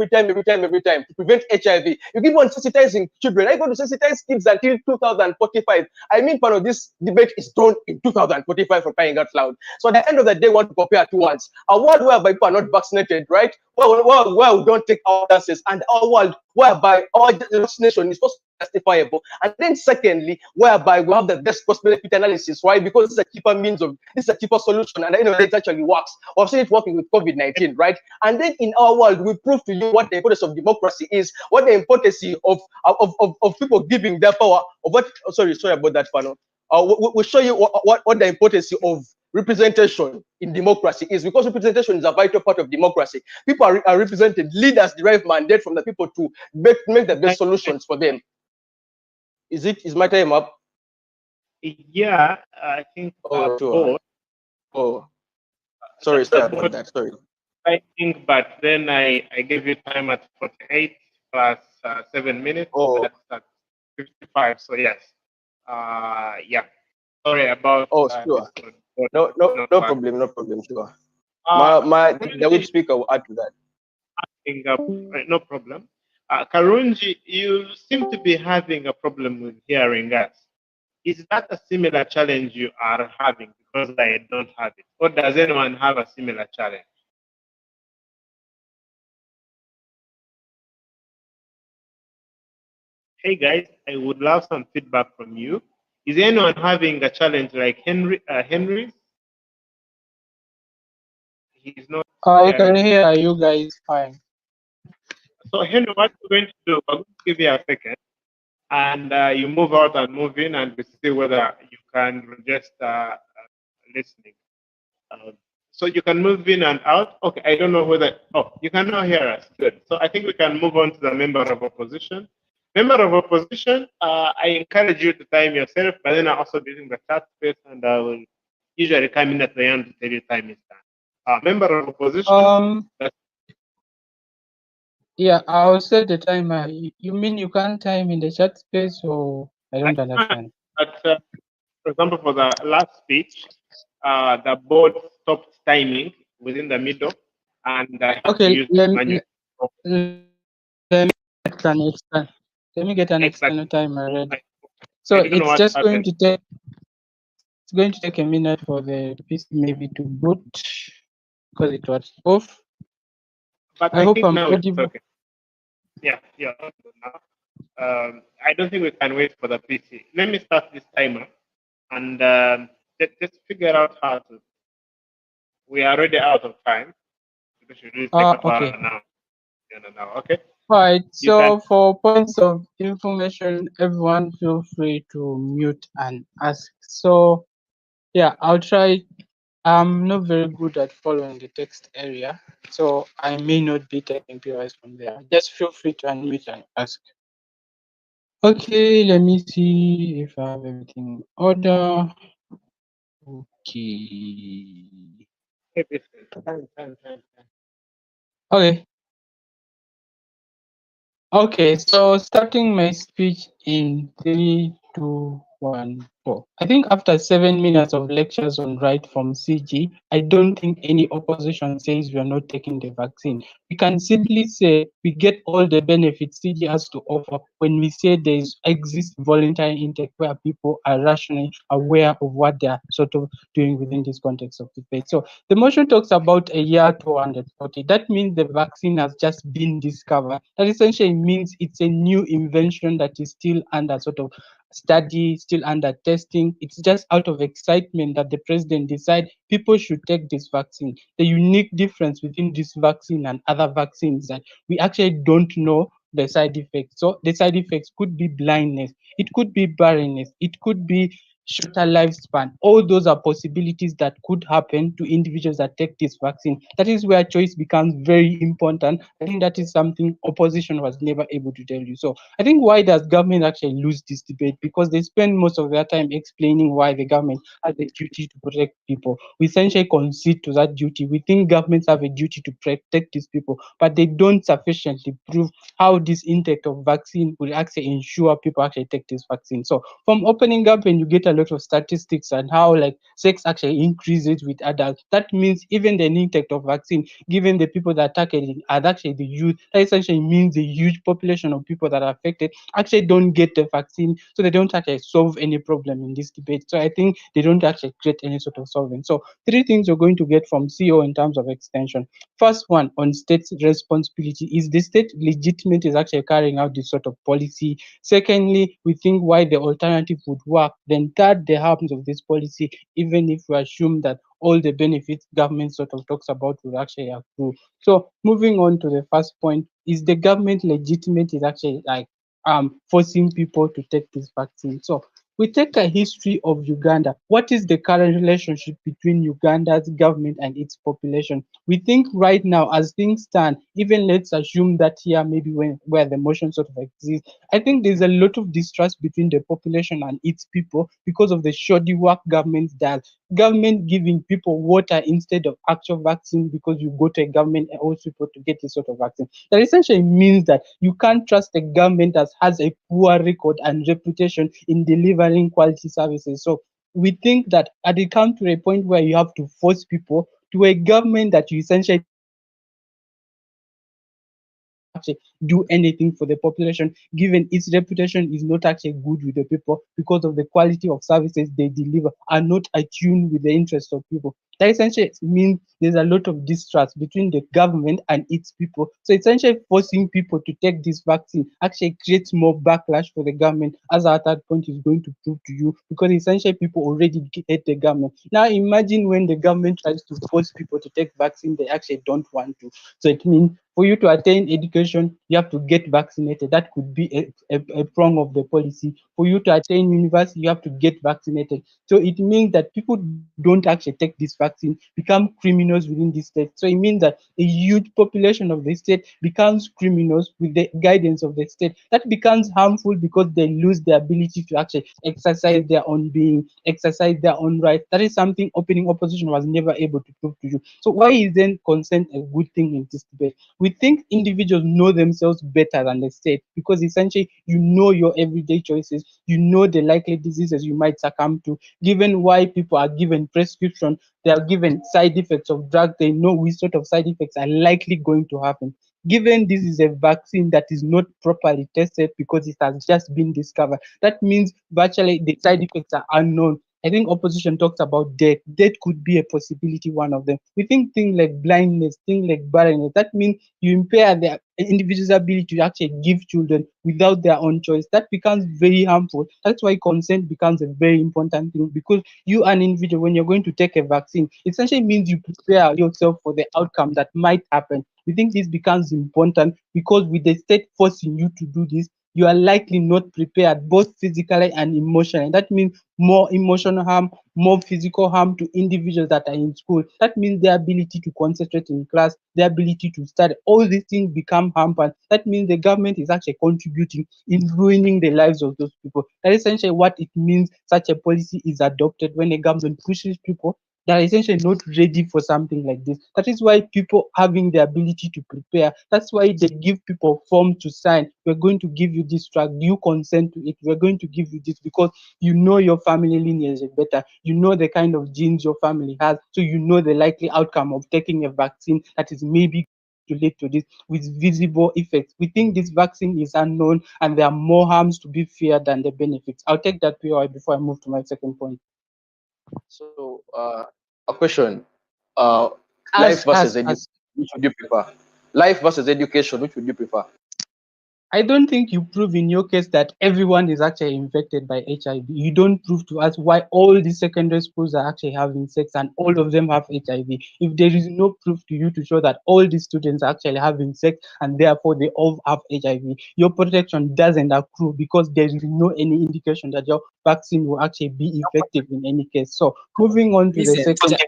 prevent HIV. You keep on sensitizing children. Are you going to sensitize kids until 2045? I mean, this debate is done in 2045 for crying out loud. So at the end of the day, we want to compare two worlds. A world whereby people are not vaccinated, right? Where we don't take our chances, and our world whereby our vaccination is justifiable. And then secondly, whereby we have the best cost-benefit analysis. Why? Because it's a cheaper solution, and I know it actually works. We've seen it working with COVID-19, right? And then in our world, we prove to you what the importance of democracy is, what the importance of people giving their power, of what, sorry about that, Fano. We'll show you what the importance of representation in democracy is, because representation is a vital part of democracy. People are represented. Leaders derive mandate from the people to make the best solutions for them. Is my time up? Yeah, I think. Oh, sure. Oh, sorry about that. Sorry. I think, but then I gave you time at 48 plus 7 minutes. Oh, that's at 55. So yes. Yeah. Sorry about. Oh, sure. No problem. No problem. Sure. The web speaker will add to that. No problem. Kalungi, you seem to be having a problem with hearing us. Is that a similar challenge you are having? Because I don't have it. Or does anyone have a similar challenge? Hey guys, I would love some feedback from you. Is anyone having a challenge like Henry? He's not. I can hear you guys fine. So Henry, what we're going to do, we're going to give you a second, and you move out and move in, and we see whether you can register listening. So you can move in and out. Okay, I don't know whether. Oh, you can now hear us. Good. So I think we can move on to the member of opposition. Member of opposition, I encourage you to time yourself, but then I also using the chat space, and I will usually come in at the end to tell you time is done. Member of opposition. Yeah, I'll set the timer. You mean you can't time in the chat space, or I don't understand? But for example, for the last speech, the board stopped timing within the middle, and okay, let me get an external timer ready. So it's just going to take. It's going to take a minute for the PC maybe to boot because it was off. But I hope I'm audible. Okay. Yeah, now. I don't think we can wait for the PC. Let me start this timer, and just figure out how to. We are already out of time. We should really take okay. Now. Okay. All right. So for points of information, everyone feel free to mute and ask. So yeah, I'll try. I'm not very good at following the text area, so I may not be taking POS from there. Just feel free to unmute and ask. Okay, let me see if I have everything in order. Okay. Okay. Okay, so starting my speech in 3, 2, 1, 4. I think after 7 minutes of lectures on right from CG, I don't think any opposition says we are not taking the vaccine. We can simply say we get all the benefits CG has to offer when we say there exists voluntary intake where people are rationally aware of what they are sort of doing within this context of debate. So the motion talks about a year 240. That means the vaccine has just been discovered. That essentially means it's a new invention that is still under sort of study, still under testing. It's just out of excitement that the president decided people should take this vaccine. The unique difference between this vaccine and other vaccines that we actually don't know the side effects. So the side effects could be blindness, it could be barrenness, it could be shorter lifespan. All those are possibilities that could happen to individuals that take this vaccine. That is where choice becomes very important. I think that is something opposition was never able to tell you. So I think why does government actually lose this debate? Because they spend most of their time explaining why the government has a duty to protect people. We essentially concede to that duty. We think governments have a duty to protect these people, but they don't sufficiently prove how this intake of vaccine will actually ensure people actually take this vaccine. So from opening up, and you get a lot of statistics and how like sex actually increases with adults. That means even the intake of vaccine, given the people that are targeted are actually the youth, that essentially means the huge population of people that are affected actually don't get the vaccine, so they don't actually solve any problem in this debate. So I think they don't actually create any sort of solving. So 3 things you're going to get from CEO in terms of extension. First one, on state's responsibility. Is the state legitimate is actually carrying out this sort of policy? Secondly, we think why the alternative would work. Then third, the harms of this policy, even if we assume that all the benefits government sort of talks about will actually accrue. So moving on to the first point, is the government legitimate is actually like forcing people to take this vaccine? So we take a history of Uganda. What is the current relationship between Uganda's government and its population? We think right now, as things stand, even let's assume that here maybe where the motion sort of exists, I think there's a lot of distrust between the population and its people because of the shoddy work government does. Government giving people water instead of actual vaccine because you go to a government hospital to get this sort of vaccine. That essentially means that you can't trust a government that has a poor record and reputation in delivering quality services. So we think that at it comes to a point where you have to force people to a government that you essentially actually do anything for the population, given its reputation is not actually good with the people because of the quality of services they deliver are not attuned with the interests of people. That essentially means there's a lot of distrust between the government and its people. So essentially forcing people to take this vaccine actually creates more backlash for the government, as our third point is going to prove to you, because essentially people already hate the government. Now imagine when the government tries to force people to take vaccine they actually don't want to. So it means for you to attain education, you have to get vaccinated. That could be a prong of the policy. For you to attain university, you have to get vaccinated. So it means that people don't actually take this vaccine, become criminals within the state. So it means that a huge population of the state becomes criminals with the guidance of the state. That becomes harmful because they lose the ability to actually exercise their own being, exercise their own rights. That is something opening opposition was never able to prove to you. So why is then consent a good thing in this debate? We think individuals know themselves better than the state, because essentially you know your everyday choices, you know the likely diseases you might succumb to. Given why people are given prescription, they are given side effects of drugs, they know which sort of side effects are likely going to happen. Given this is a vaccine that is not properly tested because it has just been discovered, that means virtually the side effects are unknown. I think opposition talks about death. Death could be a possibility, one of them. We think things like blindness, things like barrenness. That means you impair their individual's ability to actually give children without their own choice. That becomes very harmful. That's why consent becomes a very important thing, because you, an individual, when you're going to take a vaccine, essentially means you prepare yourself for the outcome that might happen. We think this becomes important because with the state forcing you to do this, you are likely not prepared both physically and emotionally. That means more emotional harm, more physical harm to individuals that are in school. That means their ability to concentrate in class, their ability to study, all these things become hampered. That means the government is actually contributing in ruining the lives of those people. That is essentially what it means such a policy is adopted, when a government pushes people that are essentially not ready for something like this. That is why people having the ability to prepare, that's why they give people forms to sign. We're going to give you this drug. Do you consent to it? We're going to give you this, because you know your family lineage better. You know the kind of genes your family has. So you know the likely outcome of taking a vaccine that is maybe to lead to this with visible effects. We think this vaccine is unknown and there are more harms to be feared than the benefits. I'll take that POI before I move to my second point. So, a question: life versus education, which would you prefer? Life versus education, which would you prefer? I don't think you prove in your case that everyone is actually infected by HIV. You don't prove to us why all the secondary schools are actually having sex and all of them have HIV. If there is no proof to you to show that all the students are actually having sex and therefore they all have HIV, your protection doesn't accrue, because there is no any indication that your vaccine will actually be effective in any case. So moving on to the second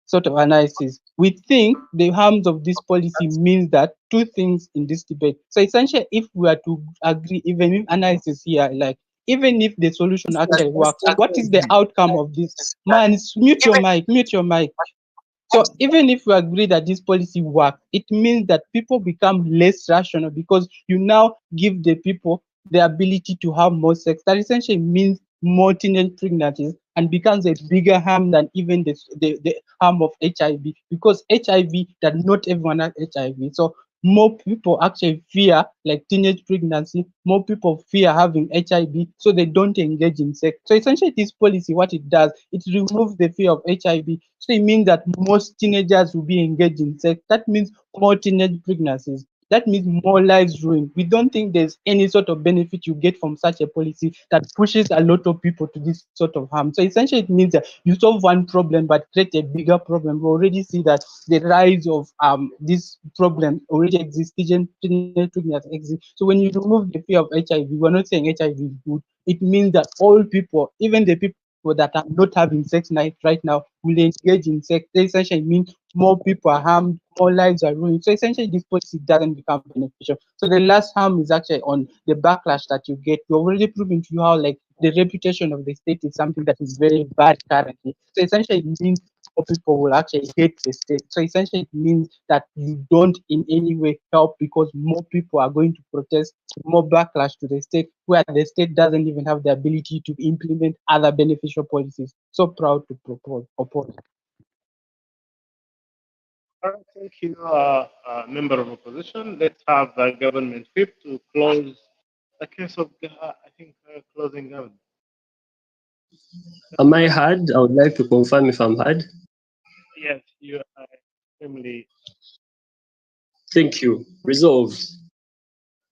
sort of analysis, we think the harms of this policy means that two things in this debate. So essentially, if we are to agree, even if analysis here, like even if the solution actually works, what is the outcome of this? Man, mute your mic, mute your mic. So even if we agree that this policy works, it means that people become less rational, because you now give the people the ability to have more sex. That essentially means more teenage pregnancies and becomes a bigger harm than even the harm of HIV, because HIV, that not everyone has HIV. So more people actually fear like teenage pregnancy, more people fear having HIV, so they don't engage in sex. So essentially this policy, what it does, it removes the fear of HIV. So it means that most teenagers will be engaged in sex. That means more teenage pregnancies. That means more lives ruined. We don't think there's any sort of benefit you get from such a policy that pushes a lot of people to this sort of harm. So essentially it means that you solve one problem but create a bigger problem. We already see that the rise of this problem already exists. Teenage pregnancy exists. So when you remove the fear of HIV, we're not saying HIV is good. It means that all people, even the people that are not having sex right now, will engage in sex. They essentially means more people are harmed, more lives are ruined. So essentially this policy doesn't become beneficial. So the last harm is actually on the backlash that you get. We've already proven to you how like the reputation of the state is something that is very bad currently. So essentially it means more people will actually hate the state. So essentially it means that you don't in any way help, because more people are going to protest, more backlash to the state, where the state doesn't even have the ability to implement other beneficial policies. So proud to oppose. All right, thank you, member of opposition. Let's have the government whip to close the case of, closing government. Am I heard? I would like to confirm if I'm heard. Yes, you are extremely. Thank you. Resolved.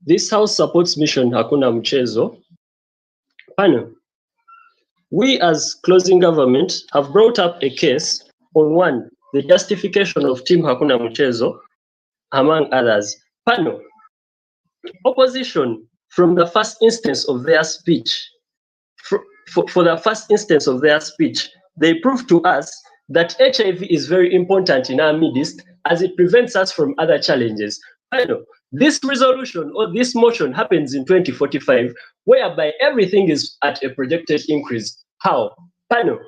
This House supports Misson Hakuna Mchezo. Panel. We as closing government have brought up a case on one, the justification of Team Hakuna Mchezo, among others. Panel. Opposition from the first instance of their speech, for the first instance of their speech, they proved to us that HIV is very important in our midst as it prevents us from other challenges. Panel, this resolution or this motion happens in 2045, whereby everything is at a projected increase. How? Panel,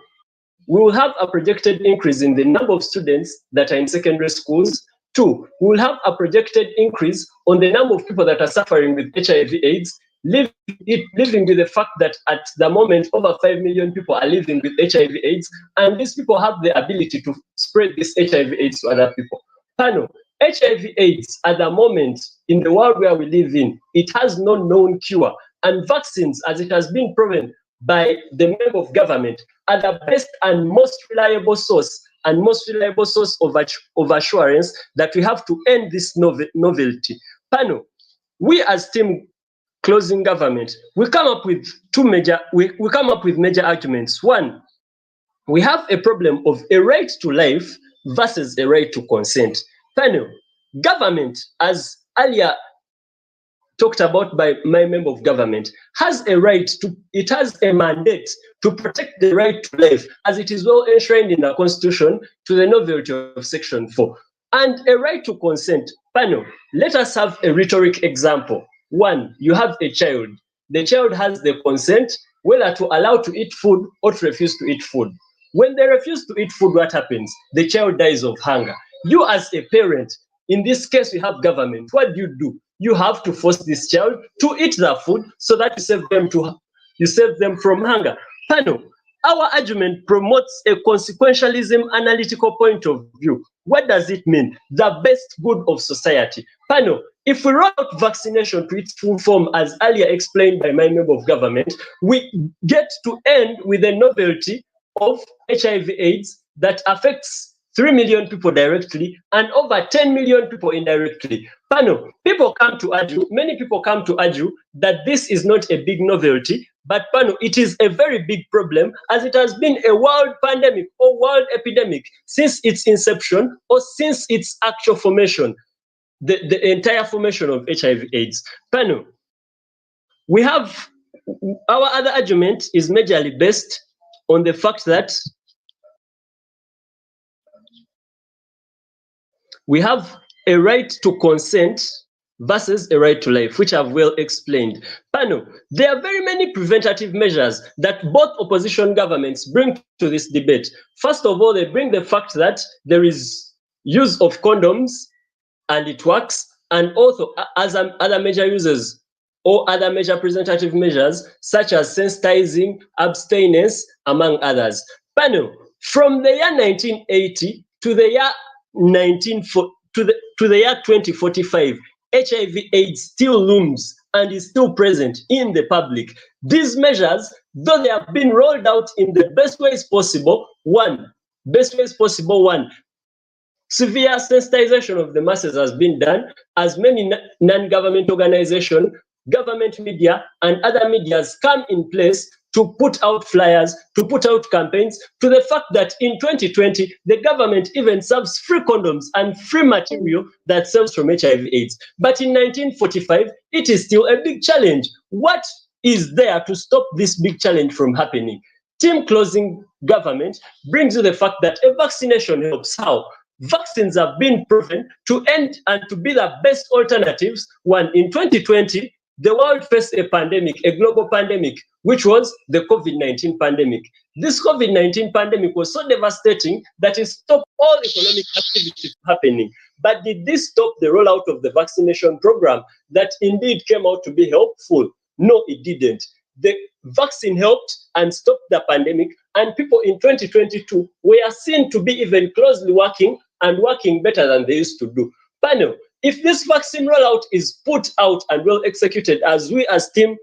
we will have a projected increase in the number of students that are in secondary schools. 2, we will have a projected increase on the number of people that are suffering with HIV/AIDS, living with the fact that at the moment over 5 million people are living with HIV/AIDS, and these people have the ability to spread this HIV/AIDS to other people. Panel, HIV/AIDS at the moment in the world where we live in, it has no known cure, and vaccines, as it has been proven by the member of government, are the best and most reliable source of assurance that we have to end this novelty. Panel, we as team closing government, we come up with major arguments. One, we have a problem of a right to life versus a right to consent. Panel, government, as earlier talked about by my member of government, has a mandate to protect the right to life, as it is well enshrined in the Constitution to the novelty of Section 4. And a right to consent. Panel, let us have a rhetoric example. One, you have a child. The child has the consent whether to allow to eat food or to refuse to eat food. When they refuse to eat food, what happens? The child dies of hunger. You as a parent, in this case, we have government. What do? You have to force this child to eat the food so that you save them from hunger. Panel, our argument promotes a consequentialism analytical point of view. What does it mean? The best good of society. Panel, if we roll out vaccination to its full form, as earlier explained by my member of government, we get to end with the novelty of HIV/AIDS that affects 3 million people directly and over 10 million people indirectly. Panel, many people come to argue that this is not a big novelty, but panel, it is a very big problem, as it has been a world pandemic or world epidemic since its inception or since its actual formation, the entire formation of HIV/AIDS. Panel, we have our other argument is majorly based on the fact that we have a right to consent versus a right to life, which I've well explained. Panel, there are very many preventative measures that both opposition governments bring to this debate. First of all, they bring the fact that there is use of condoms and it works, and also as other major uses or other major preventative measures such as sensitizing, abstinence, among others. Panel, from the year 1980 to the year 2045, HIV/AIDS still looms and is still present in the public. These measures, though they have been rolled out in the best ways possible, severe sensitization of the masses has been done, as many non-government organizations, government media, and other medias come in place to put out flyers, to put out campaigns, to the fact that in 2020, the government even serves free condoms and free material that sells from HIV/AIDS. But in 1945, it is still a big challenge. What is there to stop this big challenge from happening? Team closing government brings you the fact that a vaccination helps. How? Vaccines have been proven to end and to be the best alternatives. One, in 2020, the world faced a pandemic, a global pandemic, which was the COVID-19 pandemic. This COVID-19 pandemic was so devastating that it stopped all economic activity happening. But did this stop the rollout of the vaccination program that indeed came out to be helpful? No, it didn't. The vaccine helped and stopped the pandemic, and people in 2022 were seen to be even closely working and working better than they used to do. Panel, if this vaccine rollout is put out and well executed, as we as team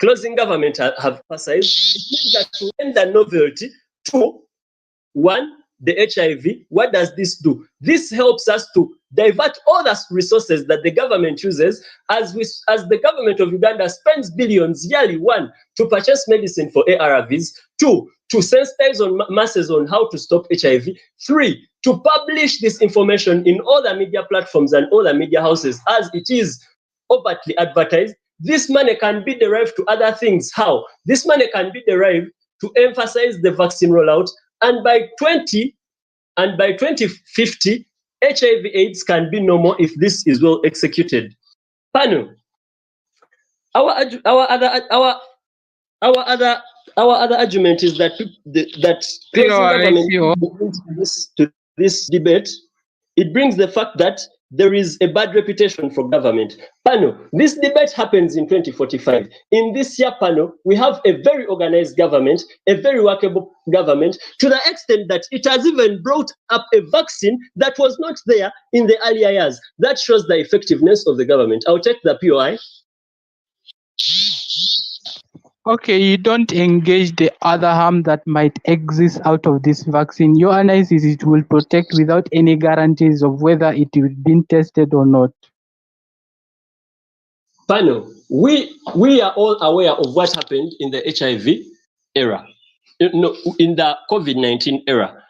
closing government have emphasized, it means that to end the novelty, 2, 1, the HIV. What does this do? This helps us to divert all the resources that the government uses, as the government of Uganda spends billions yearly, 1, to purchase medicine for ARVs, 2, to sensitize on masses on how to stop HIV, 3, to publish this information in all the media platforms and all the media houses as it is overtly advertised. This money can be derived to other things. How? This money can be derived to emphasize the vaccine rollout, and by 2050, HIV/AIDS can be no more if this is well executed. Panel. Our other argument is that to this debate, it brings the fact that there is a bad reputation for government. Panel, this debate happens in 2045. In this year, panel, we have a very organized government, a very workable government, to the extent that it has even brought up a vaccine that was not there in the earlier years. That shows the effectiveness of the government. I'll take the POI. Okay, you don't engage the other harm that might exist out of this vaccine. Your analysis it will protect without any guarantees of whether it will be tested or not. Panel, we are all aware of what happened in the HIV era, in the COVID-19 era.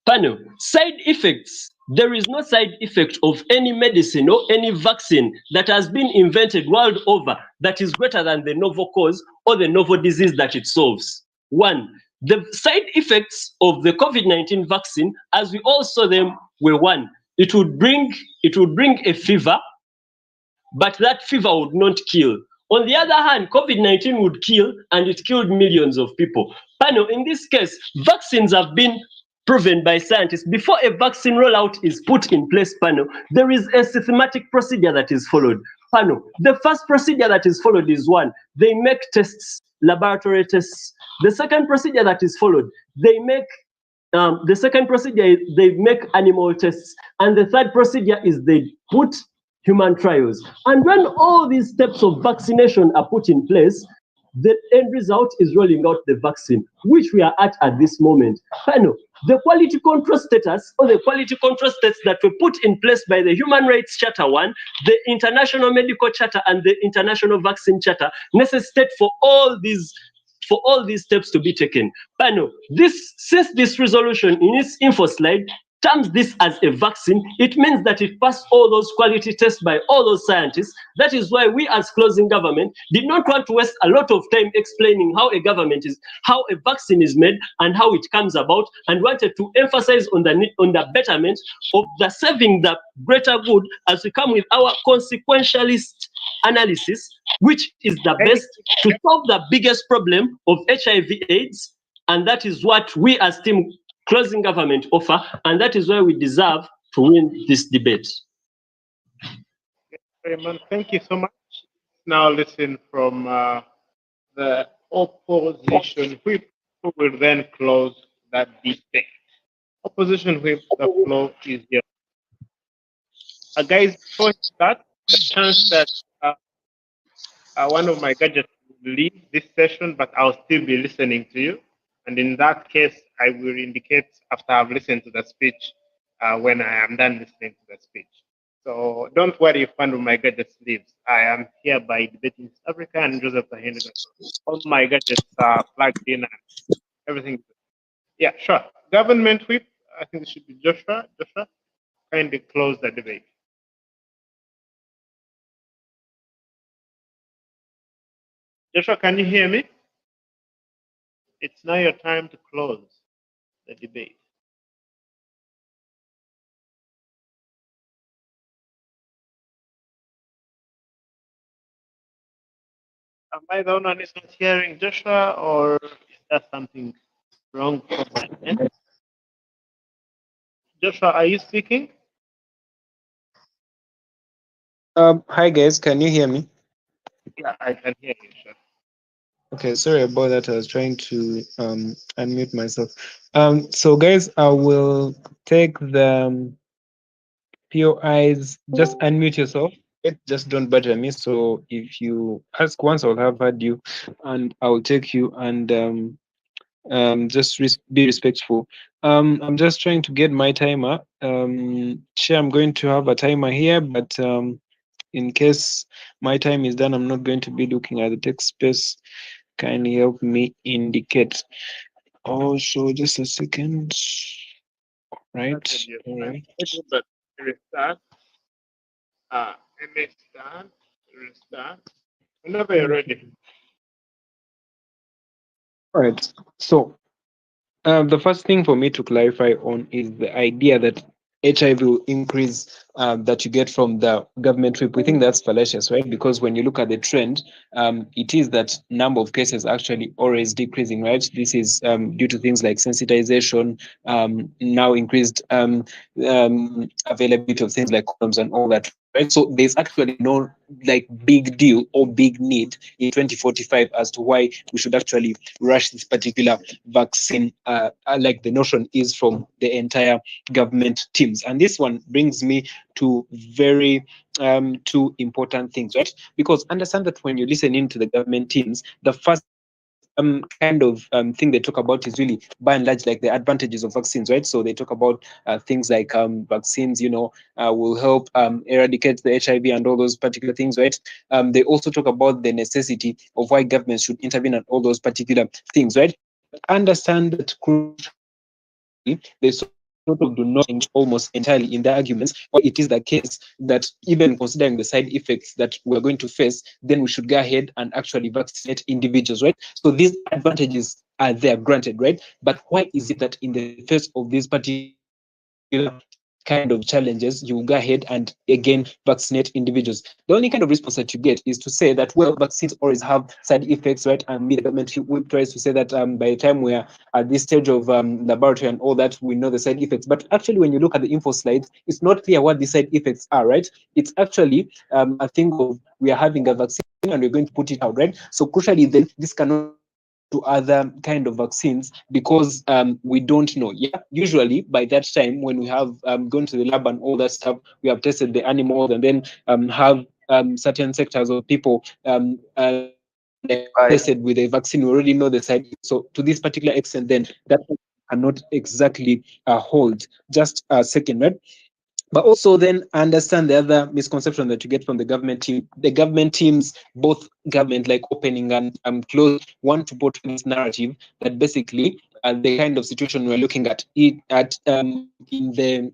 Panel, side effects. There is no side effect of any medicine or any vaccine that has been invented world over that is greater than the novel cause or the novel disease that it solves. 1, the side effects of the COVID-19 vaccine, as we all saw them, were 1, it would bring a fever, but that fever would not kill. On the other hand, COVID-19 would kill, and it killed millions of people. Panel, in this case, vaccines have been proven by scientists. Before a vaccine rollout is put in place, panel, there is a systematic procedure that is followed. Panel, the first procedure that is followed is 1, they make tests, laboratory tests. The second procedure that is followed, they make animal tests, and the third procedure is they put human trials. And when all these steps of vaccination are put in place, the end result is rolling out the vaccine, which we are at this moment. Panel, the quality control status or the quality control states that were put in place by the Human Rights Charter 1, the International Medical Charter, and the International Vaccine Charter necessitate for all these steps to be taken. Panel, since this resolution in its info slide terms this as a vaccine, it means that it passed all those quality tests by all those scientists. That is why we as closing government did not want to waste a lot of time explaining how a vaccine is made and how it comes about, and wanted to emphasize on the betterment of the saving the greater good as we come with our consequentialist analysis, which is the best to solve the biggest problem of HIV/AIDS, and that is what we as team closing government offer, and that is why we deserve to win this debate. Raymond, thank you so much. Now listen from the opposition whip, who will then close that debate. Opposition whip, the floor is yours. Guys, before we start, the chance that one of my gadgets will leave this session, but I'll still be listening to you. And in that case, I will indicate after I've listened to the speech when I am done listening to the speech. So don't worry if one of my gadgets leaves. I am here by debating South Africa and Joseph Nyahundwa. All my gadgets are plugged in and everything. Yeah, sure. Government whip, I think it should be Joshua. Joshua, kindly close the debate. Joshua, can you hear me? It's now your time to close the debate. Am I the one who is not hearing Joshua, or is there something wrong from my end? Joshua, are you speaking? Hi guys, can you hear me? Yeah, I can hear you, sure. Okay, sorry about that. I was trying to unmute myself. So guys, I will take the POIs. Just unmute yourself. Just don't bother me. So if you ask once, I'll have heard you, and I'll take you. And Just be respectful. I'm just trying to get my timer. Chair, I'm going to have a timer here, but in case my time is done, I'm not going to be looking at the text space. Kindly help me indicate. Also, just a second. Right. All right. But restart. Restart. Restart. Whenever you're ready. All right. So the first thing for me to clarify on is the idea that HIV will increase that you get from the government whip. We think that's fallacious, right? Because when you look at the trend, it is that number of cases actually always decreasing, right? This is due to things like sensitization, now increased availability of things like condoms and all that, right? So there's actually no like big deal or big need in 2045 as to why we should actually rush this particular vaccine, like the notion is from the entire government teams. And this one brings me to very two important things, right? Because understand that when you listen into the government teams, the first kind of thing they talk about is really by and large like the advantages of vaccines, right? So they talk about things like vaccines, will help eradicate the HIV and all those particular things, right? They also talk about the necessity of why governments should intervene and all those particular things, right? But understand that they sort of do not engage almost entirely in the arguments, or it is the case that even considering the side effects that we're going to face, then we should go ahead and actually vaccinate individuals, right? So these advantages are there, granted, right? But why is it that in the face of these particular kind of challenges, you go ahead and again vaccinate individuals? The only kind of response that you get is to say that, well, vaccines always have side effects, right? And the government tries to say that by the time we are at this stage of laboratory and all that, we know the side effects. But actually, when you look at the info slides, it's not clear what the side effects are, right? It's actually a thing of we are having a vaccine and we're going to put it out, right? So crucially, then this cannot to other kind of vaccines because we don't know. Yeah, usually by that time when we have gone to the lab and all that stuff, we have tested the animals and then have certain sectors of people tested with a vaccine. We already know the side. So to this particular extent, then that cannot exactly hold. Just a second, right? But also then understand the other misconception that you get from the government team. The government teams, both government like opening and close, want to portray this narrative that basically the kind of situation we're looking at it at in the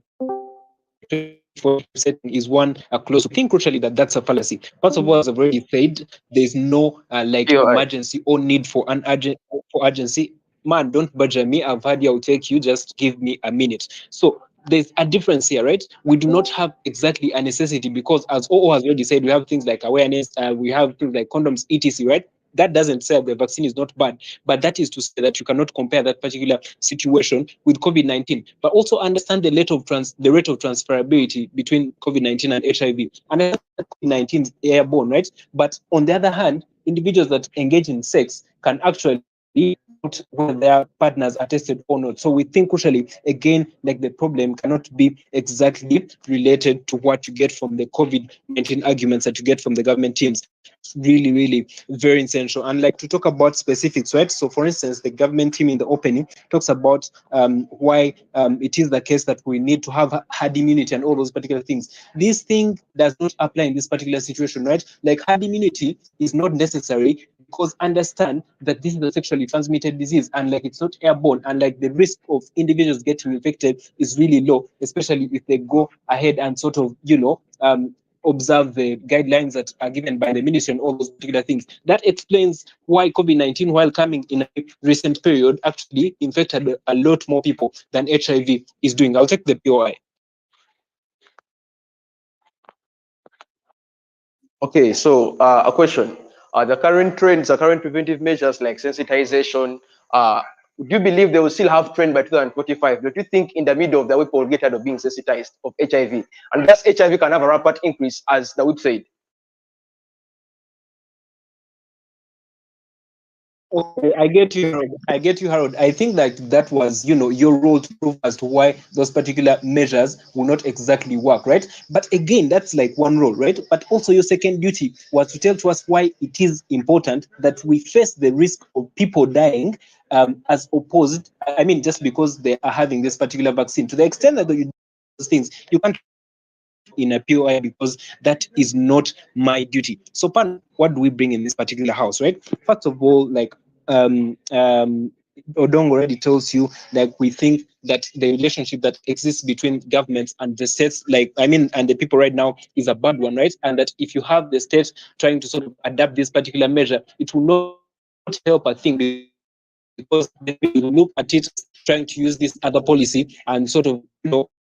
setting is one close. I think crucially that's a fallacy. First of all, as I've already said, there's no like emergency or need for an urgency. Man, don't budge me. I've had you. I'll take you. Just give me a minute. So there's a difference here, right? We do not have exactly a necessity because, as OO has already said, we have things like awareness, we have things like condoms, etc., right? That doesn't say the vaccine is not bad, but that is to say that you cannot compare that particular situation with COVID-19. But also understand the rate of transferability between COVID-19 and HIV. And COVID-19 is airborne, right? But on the other hand, individuals that engage in sex can actually whether their partners are tested or not. So we think crucially, again, like the problem cannot be exactly related to what you get from the COVID-19 arguments that you get from the government teams. It's really, really very essential. And like to talk about specifics, right? So for instance, the government team in the opening talks about why it is the case that we need to have herd immunity and all those particular things. This thing does not apply in this particular situation, right? Like herd immunity is not necessary because understand that this is a sexually transmitted disease and like it's not airborne and like the risk of individuals getting infected is really low, especially if they go ahead and sort of, observe the guidelines that are given by the ministry and all those particular things. That explains why COVID-19, while coming in a recent period, actually infected a lot more people than HIV is doing. I'll take the POI. Okay, so a question. The current trends, the current preventive measures like sensitization, do you believe they will still have trend by 2045? Do you think in the middle of the whip will get tired of being sensitized of HIV? And thus HIV can have a rapid increase as the whip said? Okay, I get you, Harold. Harold. I think that was, your role to prove as to why those particular measures will not exactly work, right? But again, that's like one role, right? But also your second duty was to tell to us why it is important that we face the risk of people dying as opposed, I mean, just because they are having this particular vaccine. To the extent that you do those things, you can't in a POI because that is not my duty. So, what do we bring in this particular house, right? First of all, like Odong already tells you, like we think that the relationship that exists between governments and the states, like I mean, and the people right now is a bad one, right? And that if you have the state trying to sort of adapt this particular measure, it will not help a thing because then we look at it trying to use this other policy and sort of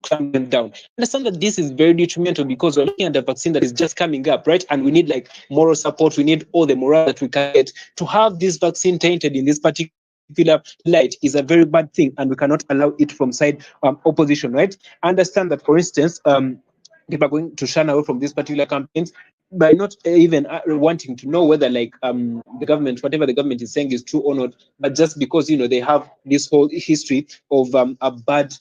clamp them down. Understand that this is very detrimental because we're looking at a vaccine that is just coming up, right? And we need like moral support, we need all the morale that we can get. To have this vaccine tainted in this particular light is a very bad thing, and we cannot allow it from side opposition, right? Understand that, for instance, people are going to shun away from these particular campaigns by not even wanting to know whether like the government, whatever the government is saying is true or not, but just because they have this whole history of a bad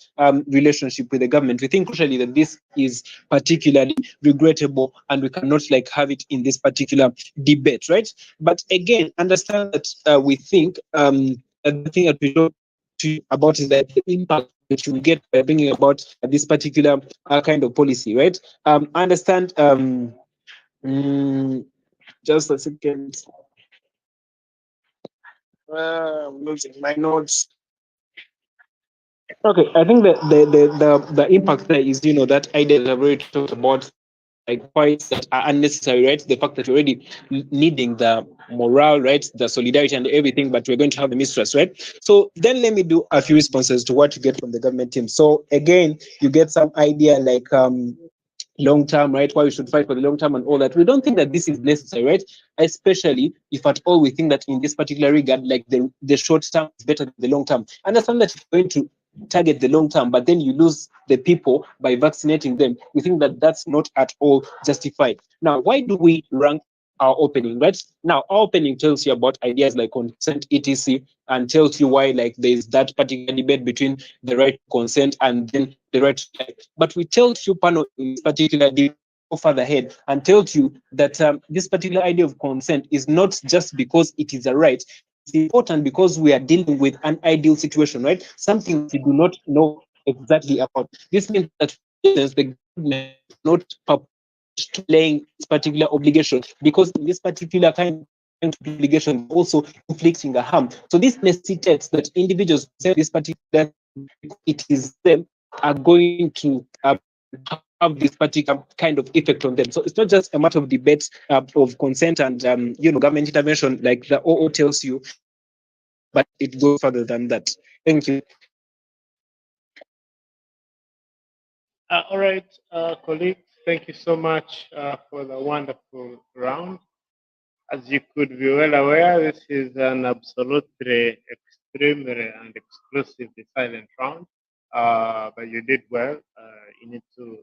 relationship with the government. We think crucially that this is particularly regrettable, and we cannot like have it in this particular debate, right? But again, understand that we think the thing that we don't about is that the impact that you get by bringing about this particular kind of policy, right? Understand. Just a second. I'm losing my notes. Okay, I think that the impact there is that idea that I've already talked about, like points that are unnecessary, right? The fact that you're already needing the morale, right? The solidarity and everything, but we're going to have the mistrust, right? So then let me do a few responses to what you get from the government team. So again, you get some idea like long term, right? Why we should fight for the long term and all that. We don't think that this is necessary, right? Especially if at all we think that in this particular regard, like the short term is better than the long term. Understand that if you're going to target the long term, but then you lose the people by vaccinating them, we think that that's not at all justified. Now, why do we rank our opening, right? Now, our opening tells you about ideas like consent, etc., and tells you why like there's that particular debate between the right to consent and then the right to life. But we tell you panel in this particular debate go further ahead and tells you that this particular idea of consent is not just because it is a right. It's important because we are dealing with an ideal situation, right? Something we do not know exactly about. This means that the government not playing this particular obligation because in this particular kind of obligation also inflicting a harm. So this necessitates that individuals say this particular it is them are going to have this particular kind of effect on them. So it's not just a matter of debate of consent and government intervention like the OO tells you, but it goes further than that. Thank you. All right, colleagues, thank you so much for the wonderful round. As you could be well aware, this is an absolutely extremely and exclusively silent round, but you did well. You need to,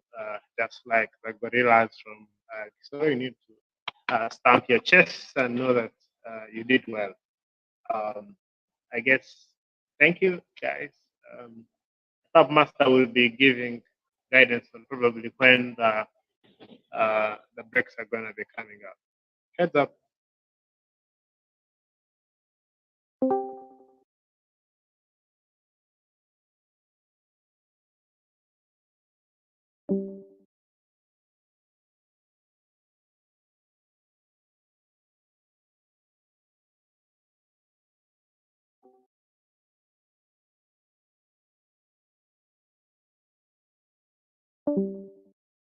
just like the gorillas from so you need to stamp your chest and know that you did well. I guess, thank you, guys. Submaster will be giving guidance on probably when the breaks are going to be coming up. Heads up.